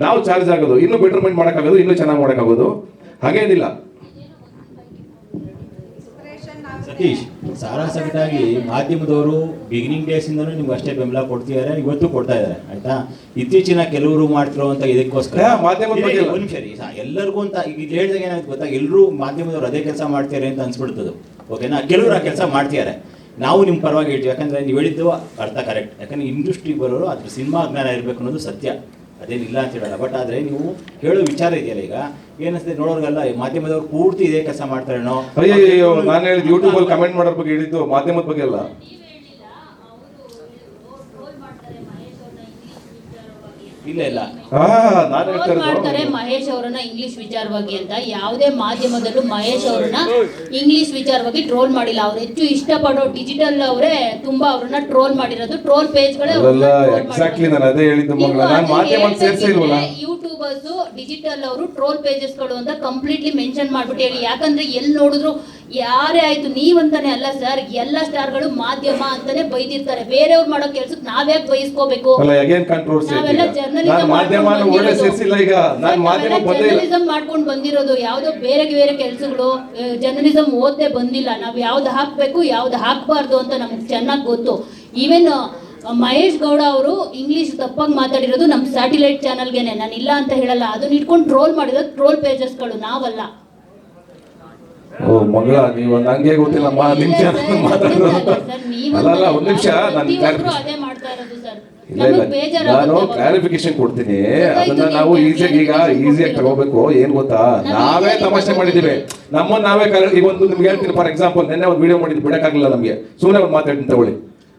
ನಾವು ಚಾರ್ಜ್ ಆಗೋದು, ಇನ್ನೂ ಬೆಟರ್ಮೆಂಟ್ ಮಾಡೋಕ್ಕಾಗೋದು, ಇನ್ನೂ ಚೆನ್ನಾಗಿ ಮಾಡೋಕ್ಕಾಗೋದು. ಹಾಗೇನಿಲ್ಲ ಸತೀಶ್, ಸಾರಾಸಗಟಾಗಿ ಮಾಧ್ಯಮದವರು ಬಿಗಿನಿಂಗ್ ಡೇಸಿಂದನೂ ನಿಮ್ಗೆ ಅಷ್ಟೇ ಬೆಂಬಲ ಕೊಡ್ತಿದ್ದಾರೆ, ಇವತ್ತು ಕೊಡ್ತಾ ಇದ್ದಾರೆ, ಆಯ್ತಾ? ಇತ್ತೀಚಿನ ಕೆಲವರು ಮಾಡ್ತಿರುವಂತ ಇದಕ್ಕೋಸ್ಕರ ಒಂದು ನಿಮಿಷ ರೀ, ಎಲ್ಲರಿಗೂ ಅಂತ ಈಗ ಹೇಳಿದಾಗ ಏನಾಗುತ್ತೆ ಗೊತ್ತಾ, ಎಲ್ಲರೂ ಮಾಧ್ಯಮದವರು ಅದೇ ಕೆಲಸ ಮಾಡ್ತಾರೆ ಅಂತ ಅನ್ಸ್ಬಿಡ್ತದೆ. ಓಕೆನಾ? ಕೆಲವರು ಆ ಕೆಲಸ ಮಾಡ್ತಿದ್ದಾರೆ, ನಾವು ನಿಮ್ಮ ಪರವಾಗಿ ಹೇಳ್ತೀವಿ. ಯಾಕಂದ್ರೆ ನೀವು ಹೇಳಿದ್ದು ಅರ್ಥ ಕರೆಕ್ಟ್. ಯಾಕಂದ್ರೆ ಇಂಡಸ್ಟ್ರಿಗೆ ಬರೋರು ಅದ್ರ ಸಿನಿಮಾ ಜ್ಞಾನ ಇರಬೇಕು ಅನ್ನೋದು ಸತ್ಯ, ಅದೇನಿಲ್ಲ ಅಂತ ಹೇಳಲ್ಲ. ಬಟ್ ಆದರೆ ನೀವು ಹೇಳೋ ವಿಚಾರ ಇದೆಯಲ್ಲ, ಈಗ ಏನಿಸ್ತದೆ ನೋಡೋರ್ಗೆಲ್ಲ ಮಾಧ್ಯಮದವ್ರು ಪೂರ್ತಿ ಇದೇ ಕೆಲಸ ಮಾಡ್ತಾರೇನೋ. ಅಯ್ಯೋ, ನಾನು ಹೇಳಿದ್ದು ಯೂಟ್ಯೂಬ್ ಅಲ್ಲಿ ಕಮೆಂಟ್ ಮಾಡೋದ್ರ ಬಗ್ಗೆ ಹೇಳಿದ್ದು, ಮಾಧ್ಯಮದ ಬಗ್ಗೆ ಅಲ್ಲ. ಇಲ್ಲ ಇಲ್ಲ ಮಾಡ್ತಾರೆ ಮಹೇಶ್ ಅವರನ್ನ ಇಂಗ್ಲಿಷ್ ವಿಚಾರವಾಗಿ ಅಂತ. ಯಾವುದೇ ಮಾಧ್ಯಮದಲ್ಲೂ ಮಹೇಶ್ ಅವರನ್ನ ಇಂಗ್ಲಿಷ್ ವಿಚಾರವಾಗಿ ಟ್ರೋಲ್ ಮಾಡಿಲ್ಲ. ಅವ್ರು ಹೆಚ್ಚು ಇಷ್ಟಪಡೋ ಡಿಜಿಟಲ್ ಅವರೇ ತುಂಬಾ ಅವ್ರನ್ನ ಟ್ರೋಲ್ ಮಾಡಿರೋದು. ಟ್ರೋಲ್ ಪೇಜ್ಗಳೇ ಯೂಟ್ಯೂಬರ್ಸ್ ಡಿಜಿಟಲ್ ಅವರು ಟ್ರೋಲ್ ಪೇಜಸ್ಗಳು ಅಂತ ಕಂಪ್ಲೀಟ್ಲಿ ಮೆನ್ಷನ್ ಮಾಡ್ಬಿಟ್ಟು ಹೇಳಿ. ಯಾಕಂದ್ರೆ ಎಲ್ಲಿ ನೋಡಿದ್ರು ಯಾರೇ ಆಯ್ತು, ನೀವಂತಾನೆ ಅಲ್ಲ ಸರ್, ಎಲ್ಲ ಸ್ಟಾರ್ಗಳು ಮಾಧ್ಯಮ ಅಂತಾನೆ ಬೈದಿರ್ತಾರೆ. ಬೇರೆಯವ್ರು ಮಾಡೋ ಕೆಲ್ಸಕ್ಕೆ ನಾವ್ಯಾಕೆ ಬಯಸ್ಕೋಬೇಕು? ನಾವೆಲ್ಲ ನಾನು ಮಾಧ್ಯಮ ಒಳ್ಳೆ ಸೇರಿಸಿಲ್ಲ. ಈಗ ನಾನು ಮಾಧ್ಯಮ ಬಂದೇ ಇಲ್ಲ. ಜರ್ನಲಿಸಂ ಮಾಡ್ಕೊಂಡು ಬಂದಿರೋದು, ಯಾವ್ದೋ ಬೇರೆ ಕೆಲಸಗಳು, ಜರ್ನಲಿಸಂ ಓದ್ದೆ ಬಂದಿಲ್ಲ. ನಾವ್ ಯಾವ್ದು ಹಾಕ್ಬೇಕು ಯಾವ್ದು ಹಾಕ್ಬಾರ್ದು ಅಂತ ನಮ್ಗೆ ಚೆನ್ನಾಗಿ ಗೊತ್ತು. ಈವನ್ ಮಹೇಶ್ ಗೌಡ ಅವರು ಇಂಗ್ಲಿಷ್ ತಪ್ಪಾಗಿ ಮಾತಾಡಿರೋದು ನಮ್ಮ ಸ್ಯಾಟಿಲೈಟ್ ಚಾನಲ್ಗೆನೆ, ನಾನು ಇಲ್ಲ ಅಂತ ಹೇಳಲ್ಲ. ಅದನ್ನ ಇಟ್ಕೊಂಡು ಟ್ರೋಲ್ ಮಾಡಿರೋದು ಟ್ರೋಲ್ ಪೇಜಸ್ಗಳು, ನಾವಲ್ಲ. ಓ ಮಗಳ, ನೀವು ನಂಗೆ ಗೊತ್ತಿಲ್ಲಮ್ಮ ನಿಮ್ ಚಾನಲ್ ಮಾತಾಡೋದು. ಅಲ್ಲ ಒಂದ್ ನಿಮಿಷ ನಾನು ಅದೇ ಮಾಡ್ತಾ ಇರೋದು ಸರ್. ನಾನು ಕ್ಲಾರಿಫಿಕೇಶನ್ ಕೊಡ್ತೀನಿ. ಅದನ್ನ ನಾವು ಈಸಿಯಾಗಿ ತಗೋಬೇಕು. ಏನ್ ಗೊತ್ತಾ, ನಾವೇ ತಮಾಷೆ ಮಾಡಿದೀವಿ, ನಮ್ಮನ್ನ ನಾವೇ ಈಗ ಒಂದು ನಿಮ್ಗೆ ಹೇಳ್ತೀನಿ. ಫಾರ್ ಎಕ್ಸಾಂಪಲ್ ನೆನ್ನೆ ಒಂದು ವಿಡಿಯೋ ಮಾಡಿದ್ವಿ, ಬಿಡಕ್ಕಾಗಲಿಲ್ಲ ನಮಗೆ, ಸುಮ್ಮನೆ ಒಂದು ಮಾತಾಡ್ತೀನಿ ತಗೊಳ್ಳಿ.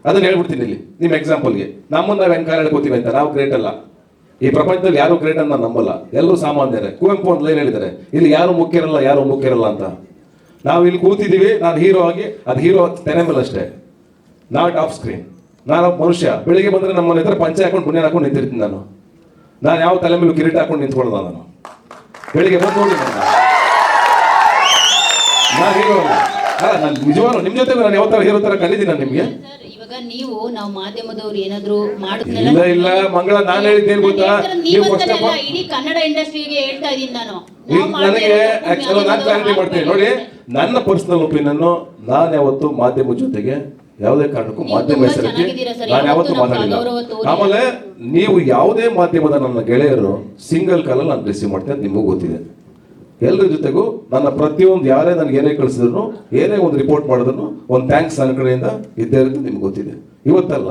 ಅದನ್ನ ಹೇಳ್ಬಿಡ್ತೀನಿ ಇಲ್ಲಿ ನಿಮ್ಮ ಎಕ್ಸಾಂಪಲ್ಗೆ. ನಮ್ಮನ್ನ ನಾವ್ ಹೆಂಗ್ ಹೇಳ್ಕೊತೀವಿ ಅಂತ. ನಾವು ಗ್ರೇಟ್ ಅಲ್ಲ, ಈ ಪ್ರಪಂಚದಲ್ಲಿ ಯಾರು ಗ್ರೇಟ್ ಅಂತ ನಂಬಲ್ಲ, ಎಲ್ಲರೂ ಸಾಮಾನ್ಯರೇ. ಕುವೆಂಪು ಒಂದು ಲೈನ್ ಹೇಳಿದ್ದಾರೆ, ಇಲ್ಲಿ ಯಾರು ಮುಖ್ಯರಲ್ಲ ಅಂತ. ನಾವು ಇಲ್ಲಿ ಕೂತಿದ್ದೀವಿ, ನಾನು ಹೀರೋ ಆಗಿ, ಅದು ಹೀರೋ ತೆನೆ ಮೇಲೆ ಅಷ್ಟೇ, ನಾಟ್ ಆಫ್ ಸ್ಕ್ರೀನ್. ನಾನು ಮನುಷ್ಯ, ಬೆಳಿಗ್ಗೆ ಬಂದ್ರೆ ನಮ್ಮ ಮನೆ ಹತ್ರ ಪಂಚೆ ಹಾಕೊಂಡು ಪುಣ್ಯ ಹಾಕೊಂಡು ನಿಂತಿರ್ತೀನಿ. ನಾನು ಯಾವ ತಲೆ ಮೇಲೂ ಕಿರೀಟ ಹಾಕೊಂಡು ನಿಂತ್ಕೊಳ್ಳೋದ. ನಾನು ಬೆಳಿಗ್ಗೆ ಬಂದು ನೋಡಿ, ನಾನು ಹೀರೋ ಅಲ್ಲ. ನಾನು ನಿಜವಾಗ್ಲೂ ನಿಮ್ ಜೊತೆ ನಾನು ಯಾವ ತರ ಹೀರೋ ತರ ಕಂಡಿದ್ದೀನಿ ನಾನು ನಿಮ್ಗೆ. ಇವಾಗ ನಾವು ಮಾಧ್ಯಮದವ್ರು ಏನಾದ್ರು ಇಲ್ಲ ಮಂಗಳ, ನಾನು ಹೇಳಿದ್ದೇನು ಗೊತ್ತಾ, ನೀವು ಫಸ್ಟ್ ಆಫ್ ಆಲ್ ಇಡೀ ಕನ್ನಡ ಇಂಡಸ್ಟ್ರಿಗೆ ಹೇಳ್ತಾ ಇದೀನಿ ನಾನು. ನನಗೆ ಆಕ್ಚುಲಿ ನಾನು ಕ್ಲಾರಿಟಿ ಮಾಡ್ತೀನಿ ನೋಡಿ. ನನ್ನ ಪರ್ಸನಲ್ ಒಪಿನಿಯನ್, ನಾನು ಯಾವತ್ತು ಮಾಧ್ಯಮ ಜೊತೆಗೆ ಯಾವುದೇ ಕಾರಣಕ್ಕೂ ಮಾಧ್ಯಮ ಹೆಸರಿಗೆ ನಾನು ಯಾವತ್ತೂ ಮಾತಾಡಿಲ್ಲ. ಆಮೇಲೆ ನೀವು ಯಾವುದೇ ಮಾಧ್ಯಮದ ನನ್ನ ಗೆಳೆಯರು ಸಿಂಗಲ್ ಕಾಲಲ್ಲಿ ನಾನು ರಿಸೀವ್ ಮಾಡ್ತೀನಿ ಅಂತ ನಿಮಗೂ ಗೊತ್ತಿದೆ. ಎಲ್ಲರ ಜೊತೆಗೂ ನನ್ನ ಪ್ರತಿಯೊಂದು ಯಾರೇ ನನಗೆ ಏನೇ ಕಳಿಸಿದ್ರು, ಏನೇ ಒಂದು ರಿಪೋರ್ಟ್ ಮಾಡಿದ್ರು, ಒಂದು ಥ್ಯಾಂಕ್ಸ್ ನನ್ನ ಕಡೆಯಿಂದ ಇದ್ದೇ ಇರುತ್ತೆ, ನಿಮ್ಗೆ ಗೊತ್ತಿದೆ. ಇವತ್ತಲ್ಲ,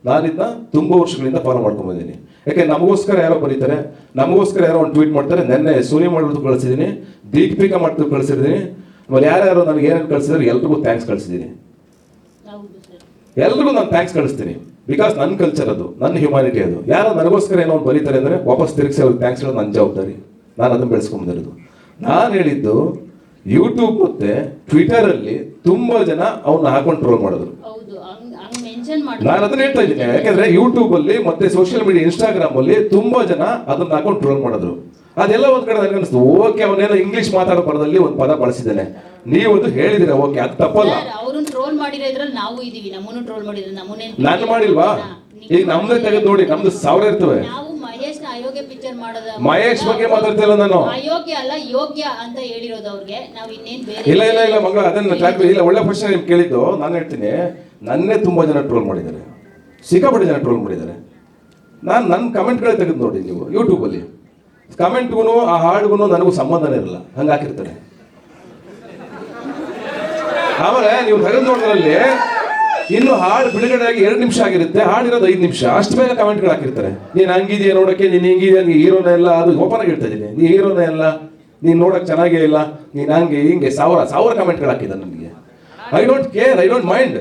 ನಾನಿದ್ದ ತುಂಬ ವರ್ಷಗಳಿಂದ ಫಾಲೋ ಮಾಡ್ಕೊಂಡ್ಬಂದಿದ್ದೀನಿ. ಯಾಕೆ ನಮಗೋಸ್ಕರ ಯಾರೋ ಬರೀತಾರೆ, ನಮಗೋಸ್ಕರ ಯಾರೋ ಒಂದು ಟ್ವೀಟ್ ಮಾಡ್ತಾರೆ. ನೆನ್ನೆ ಸೂರ್ಯ ಮಾಡಿದ್ದು ಕಳಿಸಿದ್ದೀನಿ, ದೀಪಿಕಾ ಮಾಡ್ತು ಕಳಿಸಿದ್ದೀನಿ. ಆಮೇಲೆ ಯಾರ್ಯಾರು ನನಗೆ ಏನೇನು ಕಳಿಸಿದ್ರೆ ಎಲ್ರಿಗೂ ಥ್ಯಾಂಕ್ಸ್ ಕಳಿಸಿದ್ದೀನಿ. ಎಲ್ರಿಗೂ ನಾನು ಥ್ಯಾಂಕ್ಸ್ ಕಳಿಸ್ತೀನಿ. ಬಿಕಾಸ್ ನನ್ನ ಕಲ್ಚರ್ ಅದು, ನನ್ನ ಹ್ಯುಮ್ಯಾನಿಟಿ ಅದು. ಯಾರೋ ನನಗೋಸ್ಕರ ಏನೋ ಒಂದು ಬರೀತಾರೆ ಅಂದರೆ ವಾಪಸ್ ತಿರುಗಿಸಿ ಅವ್ರಿಗೆ ಥ್ಯಾಂಕ್ಸ್ ಹೇಳೋದು ನನ್ನ ಜವಾಬ್ದಾರಿ. ನಾನು ಅದನ್ನು ಬೆಳೆಸ್ಕೊಂಬಂದಿರೋದು. ನಾನು ಹೇಳಿದ್ದು ಯೂಟ್ಯೂಬ್ ಮತ್ತೆ ಟ್ವಿಟರ್ ಅಲ್ಲಿ ತುಂಬಾ ಜನ ಅವನ್ನ ಹಾಕೊಂಡು ಟ್ರೋಲ್ ಮಾಡಿದ್ರು. ನಾನು ಅದನ್ನ ಹೇಳ್ತಾ ಇದ್ದೀನಿ. ಯಾಕಂದ್ರೆ ಯೂಟ್ಯೂಬ್ ಅಲ್ಲಿ ಮತ್ತೆ ಸೋಷಿಯಲ್ ಮೀಡಿಯಾ ಇನ್ಸ್ಟಾಗ್ರಾಮ್ ಅಲ್ಲಿ ತುಂಬಾ ಜನ ಅದನ್ನ ಹಾಕೊಂಡು ಟ್ರೋಲ್ ಮಾಡಿದ್ರು. ಅದೆಲ್ಲ ಒಂದ್ ಕಡೆ ನನಗೆ ಅನಿಸ್ತು, ಓಕೆ ಅವನೇನೋ ಇಂಗ್ಲಿಷ್ ಮಾತಾಡೋ ಪದದಲ್ಲಿ ಒಂದು ಪದ ಬಳಸಿದ್ದೇನೆ, ನೀವು ಅದು ಹೇಳಿದಿರ, ಓಕೆ ಅದು ತಪ್ಪಲ್ಲ. ಅವ್ರನ್ನ ಟ್ರೋಲ್ ಮಾಡಿರೋದ್ರಲ್ಲಿ ನಾವು ಇದೀವಿ, ನಮ್ಮನ್ನು ಟ್ರೋಲ್ ಮಾಡಿದ್ರೆ ನಾನು ಮಾಡಿಲ್ವಾ? ಈಗ ನಮ್ದೇ ತೆಗೆದು ನೋಡಿ, ನಮ್ದು 1000 ಇರ್ತವೆ. ನಾವು ಮಹೇಶ್ನ ಅಯೋಗ್ಯ ಪಿಕ್ಚರ್ ಮಾಡೋದ, ಮಹೇಶ್ ಬಗ್ಗೆ ಮಾತಾಡ್ತಿಲ್ಲ ನಾನು. ಅಯೋಗ್ಯ ಅಲ್ಲ ಯೋಗ್ಯ ಅಂತ ಹೇಳಿರೋದು ಅವ್ರಿಗೆ. ನಾವು ಇನ್ನೇನ್ ಬೇರೆ ಇಲ್ಲ ಮಗ, ಅದನ್ನ ಇಲ್ಲ. ಒಳ್ಳೆ ಪ್ರಶ್ನೆ ನಿಮ್ಗೆ ಕೇಳಿದ್ದು. ನಾನು ಹೇಳ್ತೀನಿ, ನನ್ನೇ ತುಂಬಾ ಜನ ಟ್ರೋಲ್ ಮಾಡಿದ್ದಾರೆ, ಸಿಕ್ಕಾಪಟ್ಟೆ ಜನ ಟ್ರೋಲ್ ಮಾಡಿದ್ದಾರೆ. ನನ್ನ ಕಮೆಂಟ್ಗಳೇ ತೆಗೆದು ನೋಡಿ ನೀವು ಯೂಟ್ಯೂಬಲ್ಲಿ. ಕಮೆಂಟ್ಗೂ ಆ ಹಾಡ್ಗೂ ನನಗೂ ಸಂಬಂಧನೇ ಇರಲ್ಲ, ಹಂಗೆ ಹಾಕಿರ್ತಾರೆ. ಆಮೇಲೆ ನೀವು ತೆಗೆದು ನೋಡಿದ್ರಲ್ಲಿ ಇನ್ನು ಹಾಡು ಬಿಡುಗಡೆ ಆಗಿ 2 ನಿಮಿಷ ಆಗಿರುತ್ತೆ, ಹಾಡಿರೋದು 5 ನಿಮಿಷ. ಅಷ್ಟು ಬೇಗ ಕಮೆಂಟ್ಗಳು ಹಾಕಿರ್ತಾರೆ. ನೀನು ಹಂಗಿದೆಯಾ ನೋಡೋಕ್ಕೆ, ನೀನು ಹಿಂಗಿದೆಯಾ, ನೀ ಹೀರೋನೇ ಇಲ್ಲ. ಅದು ಓಪನ್ ಆಗಿ ಹೇಳ್ತಾ ಇದ್ದೀನಿ, ನೀ ಹೀರೋನೇ ಇಲ್ಲ, ನೀನು ನೋಡೋಕೆ ಚೆನ್ನಾಗೇ ಇಲ್ಲ, ನೀನು ಹಂಗೆ ಹಿಂಗೆ 1000 ಕಮೆಂಟ್ಗಳು ಹಾಕಿದ್ದಾರೆ ನನಗೆ. I don't care, I don't mind.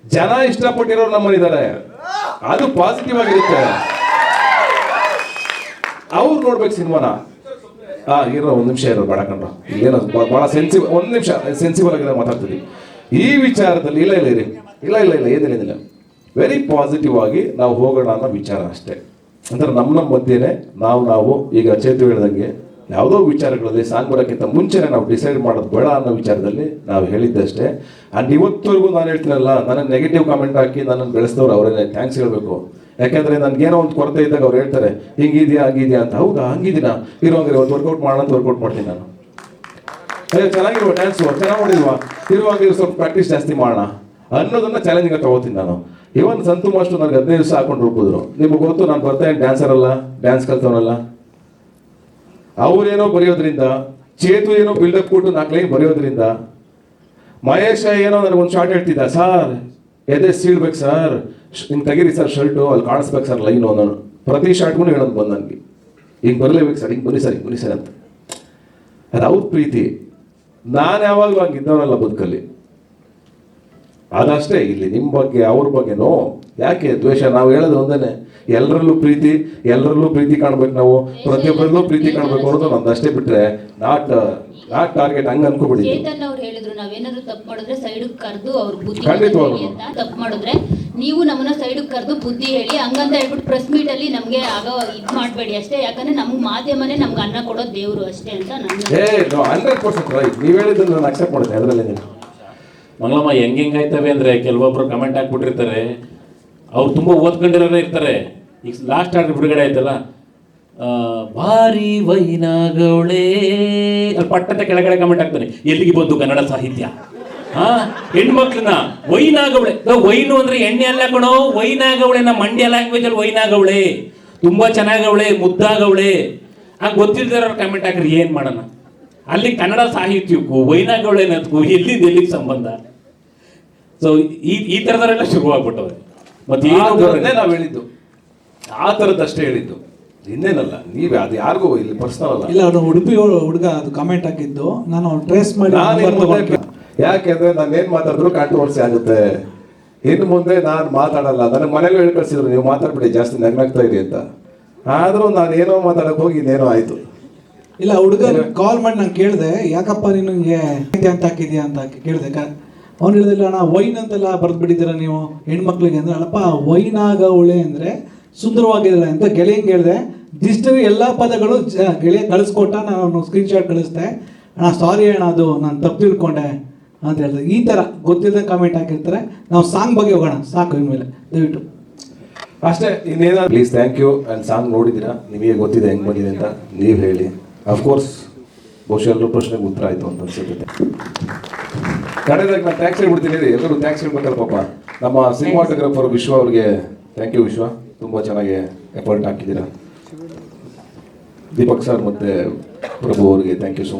ಜನ ಇಷ್ಟಪಟ್ಟಿರೋರು ನಮ್ಮನಿದ್ದಾರೆ, ಅದು ಪಾಸಿಟಿವ್ ಆಗಿರುತ್ತೆ. ಅವ್ರು ನೋಡ್ಬೇಕು ಸಿನಿಮಾನ. ಇರೋ 1 ನಿಮಿಷ ಇರೋ ಬೇಡ ಕಂಡ್ರು, ಏನೋ ಭಾಳ ಸೆನ್ಸಿಬಲ್, 1 ನಿಮಿಷ ಸೆನ್ಸಿಬಲ್ ಆಗಿದೆ ಮಾತಾಡ್ತೀವಿ ಈ ವಿಚಾರದಲ್ಲಿ. ಇಲ್ಲ ಏನಿಲ್ಲ, ವೆರಿ ಪಾಸಿಟಿವ್ ಆಗಿ ನಾವು ಹೋಗೋಣ ಅನ್ನೋ ವಿಚಾರ ಅಷ್ಟೇ. ಅಂದ್ರೆ ನಮ್ಮ ಮಧ್ಯೆನೆ ನಾವು ಈಗ ಚೇತು ಹೇಳ್ದಂಗೆ ಯಾವುದೋ ವಿಚಾರಗಳಲ್ಲಿ ಸಾಂಗ್ ಬರೋಕ್ಕಿಂತ ಮುಂಚೆನೆ ನಾವು ಡಿಸೈಡ್ ಮಾಡೋದು ಬೇಡ ಅನ್ನೋ ವಿಚಾರದಲ್ಲಿ ನಾವು ಹೇಳಿದ್ದಷ್ಟೇ. ಆ್ಯಂಡ್ ಇವತ್ತವರೆಗೂ ನಾನು ಹೇಳ್ತೀನಲ್ಲ, ನನಗೆ ನೆಗೆಟಿವ್ ಕಾಮೆಂಟ್ ಹಾಕಿ ನನ್ನನ್ನು ಬೆಳೆಸಿದವ್ರು ಅವರೇ ಥ್ಯಾಂಕ್ಸ್ ಹೇಳಬೇಕು. ಯಾಕೆಂದರೆ ನನಗೇನೋ ಒಂದು ಕೊರತೆ ಇದ್ದಾಗ ಅವ್ರು ಹೇಳ್ತಾರೆ ಹಿಂಗಿದೆಯಾ ಹಂಗಿದೆಯಾ ಅಂತ. ಹೌದಾ, ಹಂಗಿದ್ದೀನಾ, ಇರೋಂಗ್ರೆ ಒಂದು ವರ್ಕೌಟ್ ಮಾಡೋಣ ಅಂತ ವರ್ಕೌಟ್ ಮಾಡ್ತೀನಿ ನಾನು. ಚೆನ್ನಾಗಿರುವ ಡ್ಯಾನ್ಸು ಚೆನ್ನಾಗಿ ಮಾಡಿಲ್ವಾ, ಇರುವಾಗ ಸ್ವಲ್ಪ ಪ್ರಾಕ್ಟೀಸ್ ಜಾಸ್ತಿ ಮಾಡೋಣ ಅನ್ನೋದನ್ನ ಚಾಲೆಂಜಿಂಗ್ ತಗೋತೀನಿ ನಾನು. ಇವನ್ ಸಂತು ಮಾಸ್ಟರ್ ನನಗೆ 15 ದಿವಸ ಹಾಕೊಂಡು ರೂಪಿದ್ರು. ನಿಮಗೆ ಗೊತ್ತು, ನಾನು ಬರ್ತಾ ಡ್ಯಾನ್ಸರ್ ಅಲ್ಲ, ಡ್ಯಾನ್ಸ್ ಕಲ್ತವನಲ್ಲ. ಅವ್ರೇನೋ ಬರೆಯೋದ್ರಿಂದ, ಚೇತು ಏನೋ ಬಿಲ್ಡಪ್ ಕೊಟ್ಟು 4 ಲೈನ್ ಬರೆಯೋದ್ರಿಂದ, ಮಹೇಶ ಏನೋ ನನಗೊಂದು ಶಾರ್ಟ್ ಹೇಳ್ತಿದ್ದ, ಸರ್ ಎದೆ ಸೀಳ್ಬೇಕು ಸರ್, ಹಿಂಗೆ ತೆಗೀರಿ ಸರ್ ಶರ್ಟು, ಅಲ್ಲಿ ಕಾಣಿಸ್ಬೇಕು ಸರ್ ಲೈನು ಅನ್ನೋನು. ಪ್ರತಿ ಶಾರ್ಟ್ಗೂ ಹೇಳೋದು ಬಂದು ನನಗೆ, ಹಿಂಗೆ ಬರಲೇಬೇಕು ಸರ್, ಹಿಂಗೆ ಬನ್ನಿ ಸರ್ ಅಂತ. ಅದು ಅವ್ರ ಪ್ರೀತಿ. ನಾನು ಯಾವಾಗಲೂ ಹಂಗಿದ್ದವನಲ್ಲ ಬದುಕಲ್ಲಿ. ಅದಷ್ಟೇ. ಇಲ್ಲಿ ನಿಮ್ಮ ಬಗ್ಗೆ ಅವ್ರ ಬಗ್ಗೆನೋ ಯಾಕೆ ದ್ವೇಷ? ನಾವು ಹೇಳೋದು ಒಂದೇನೆ, ಎಲ್ಲರಲ್ಲೂ ಪ್ರೀತಿ ಕಾಣ್ಬೇಕು, ನಾವು ಪ್ರತಿಯೊಬ್ಬರಲ್ಲೂ ಪ್ರೀತಿ ಕಾಣ್ಬೇಕು ಅನ್ನೋದು ನಮ್ದು ಅಷ್ಟೇ. ಬಿಟ್ರೆ ನಾಟ್ ಟಾರ್ಗೆಟ್ ಹಂಗ ಅನ್ಕೋಬಿಡಿ. ಚೇತನ್ ಅವ್ರು ಹೇಳಿದ್ರು, ನಾವೇನಾದ್ರು ತಪ್ಪು ಮಾಡಿದ್ರೆ ಸೈಡ್ ಕರೆದು ಅವ್ರ ಬುದ್ಧಿ ಅಂತ. ತಪ್ಪು ಮಾಡಿದ್ರೆ ನೀವು ನಮ್ಮನ್ನ ಸೈಡ್ ಕರೆದು ಬುದ್ಧಿ ಹೇಳಿ, ಹಂಗಂತ ಹೇಳ್ಬಿಟ್ಟು ಪ್ರೆಸ್ ಮೀಟ್ ಅಲ್ಲಿ ನಮ್ಗೆ ಆಗ ಇದು ಮಾಡಬೇಡಿ ಅಷ್ಟೇ. ಯಾಕಂದ್ರೆ ನಮ್ಗೆ ಮಾಧ್ಯಮನೇ ನಮ್ಗೆ ಅನ್ನ ಕೊಡೋದು ದೇವ್ರು ಅಷ್ಟೇ ಅಂತ ನಾನು 100% ರೈಟ್. ನೀವು ಹೇಳಿದ್ದನ್ನು ನಾನು ಅಕ್ಸೆಪ್ಟ್ ಮಾಡ್ತೇನೆ, ಅದರಲ್ಲಿ ನೀವು ಮಂಗಳಮ್ಮ ಹೆಂಗಾಯ್ತವೆ ಅಂದರೆ, ಕೆಲವೊಬ್ರು ಕಮೆಂಟ್ ಹಾಕ್ಬಿಟ್ಟಿರ್ತಾರೆ, ಅವ್ರು ತುಂಬ ಓದ್ಕೊಂಡಿರೋರೇ ಇರ್ತಾರೆ, ಈಗ ಲಾಸ್ಟ್ ಆರ್ಡರ್ ಬಿಡುಗಡೆ ಆಯ್ತಲ್ಲ, ಭಾರಿ ವೈನಾಗವಳೆ ಅಲ್ಲಿ ಪಟ್ಟಂತ ಕೆಳಗಡೆ ಕಮೆಂಟ್ ಆಗ್ತಾನೆ, ಎಲ್ಲಿಗೆ ಬಂದು ಕನ್ನಡ ಸಾಹಿತ್ಯ? ಹೆಣ್ಮಕ್ಳನ್ನ ವೈನಾಗವಳೆ, ವೈನು ಅಂದ್ರೆ ಎಣ್ಣೆ ಅಲ್ಲ ಕಣೋ, ವೈನಾಗವಳೆ. ನಮ್ಮ ಮಂಡ್ಯ ಲ್ಯಾಂಗ್ವೇಜ್ ಅಲ್ಲಿ ವೈನಾಗವಳೆ, ತುಂಬಾ ಚೆನ್ನಾಗವಳೆ, ಮುದ್ದಾಗವಳೆ. ಆಗ ಗೊತ್ತಿಲ್ದಿರೋರು ಕಮೆಂಟ್ ಹಾಕ್ರಿ, ಏನ್ ಮಾಡೋಣ? ಅಲ್ಲಿ ಕನ್ನಡ ಸಾಹಿತ್ಯಕ್ಕೂ ವೈನಾಗವಳೆ ಅನ್ನೋದಕ್ಕೂ ಎಲ್ಲಿಗೆ ಸಂಬಂಧ? ಸೊ ಈ ಥರದವರೆಲ್ಲ ಶುರುವಾಗ್ಬಿಟ್ಟವ್ರೆ. ಮತ್ತೆ ನಾವು ಹೇಳಿದ್ದು ಆ ಥರದ್ದಷ್ಟೇ ಹೇಳಿದ್ದು, ಇನ್ನೇನಲ್ಲ. ನೀವೇ ಅದು ಯಾರಿಗೂ ಇಲ್ಲಿ ಪರ್ಸನಲ್ ಅಲ್ಲ. ಇಲ್ಲ, ಅವ್ನು ಉಡುಪಿ ಹುಡುಗ ಅದು ಕಮೆಂಟ್ ಹಾಕಿದ್ದು ನಾನು ಟ್ರೇಸ್ ಮಾಡಿ ಯಾಕೆಂದ್ರೆ ನಾನು ಏನ್ ಮಾತಾಡಿದ್ರು ಕಾಂಟ್ರವರ್ಸಿ ಆಗುತ್ತೆ. ಇನ್ನು ಮುಂದೆ ನಾನು ಮಾತಾಡಲ್ಲ. ನನಗೆ ಮನೇಲಿ ಹೇಳಿ ಕಳ್ಸಿದ್ರು, ನೀವು ಮಾತಾಡ್ಬಿಡಿ ಜಾಸ್ತಿ ನಗ್ನಾಗ್ತಾ ಇರಿ ಅಂತ. ಆದ್ರೂ ನಾನು ಏನೋ ಮಾತಾಡಕ್ ಹೋಗಿ ಇನ್ನೇನೋ ಆಯ್ತು. ಇಲ್ಲ, ಹುಡುಗ ಕಾಲ್ ಮಾಡಿ ನಾನು ಕೇಳಿದೆ, ಯಾಕಪ್ಪ ನಿನಗೆ ಅಂತ ಹಾಕಿದ್ಯಾ ಅಂತ ಕೇಳಿದೆ. ಅವ್ನು ಹೇಳಿದಿಲ್ಲ ಅಣ್ಣ, ವೈನ್ ಅಂತೆಲ್ಲ ಬರೆದ್ಬಿಟ್ಟಿದ್ದೀರ ನೀವು ಹೆಣ್ಮಕ್ಳಿಗೆ ಅಂದ್ರೆ. ಅಲ್ಲಪ್ಪ, ವೈನಾಗವಳೆ ಅಂದ್ರೆ ಸುಂದರವಾಗಿದ್ದಾಳೆ ಅಂತ ಗೆಳೆಯಂಗೆ ಹೇಳಿದೆ. ಡಿಸ್ಟರಿ ಎಲ್ಲ ಪದಗಳು ಗೆಳೆಯ ಕಳಿಸ್ಕೊಟ್ಟ, ನಾನು ಸ್ಕ್ರೀನ್ಶಾಟ್ ಕಳಿಸ್ದೆ. ಅಣ್ಣ ಸಾರಿ ಅಣ್ಣ, ಅದು ನಾನು ತಪ್ಪು ತಿಳ್ಕೊಂಡೆ ಅಂತ ಹೇಳಿದೆ. ಈ ಥರ ಗೊತ್ತಿಲ್ಲದೆ ಕಮೆಂಟ್ ಹಾಕಿರ್ತಾರೆ. ನಾವು ಸಾಂಗ್ ಬಗ್ಗೆ ಹೋಗೋಣ, ಸಾಕು ಇನ್ಮೇಲೆ ದಯವಿಟ್ಟು ಅಷ್ಟೇ. ಇನ್ನೇನ please, thank you. And song ನೋಡಿದ್ದೀರಾ, ನಿಮಗೆ ಗೊತ್ತಿದೆ ಹೆಂಗೆ ಬಂದಿದೆ ಅಂತ. ನೀವು ಹೇಳಿ. ಅಫ್ಕೋರ್ಸ್ ಬಹುಶಃ ಎಲ್ಲರೂ ಪ್ರಶ್ನೆಗೆ ಉತ್ತರ ಆಯಿತು ಅಂತ ಅನ್ಸುತ್ತೆ. ಕಡೆದಾಗಿ ನಾನು ಥ್ಯಾಂಕ್ಸ್ ಹೇಳ್ಬಿಡ್ತೀನಿ. ಎಲ್ಲರೂ ಥ್ಯಾಂಕ್ಸ್ ಹೇಳ್ಬೇಕಲ್ಲ ಪಾಪ. ನಮ್ಮ ಸಿನಿಮಾಟೋಗ್ರಾಫರ್ ವಿಶ್ವ ಅವ್ರಿಗೆ ಥ್ಯಾಂಕ್ ಯು. ವಿಶ್ವ, ತುಂಬ ಚೆನ್ನಾಗಿ ಎಫರ್ಟ್ ಹಾಕಿದ್ದೀರಾ. ದೀಪಕ್ ಸರ್ ಮತ್ತು ಪ್ರಭು ಅವ್ರಿಗೆ ಥ್ಯಾಂಕ್ ಯು ಸೊ ಮಚ್.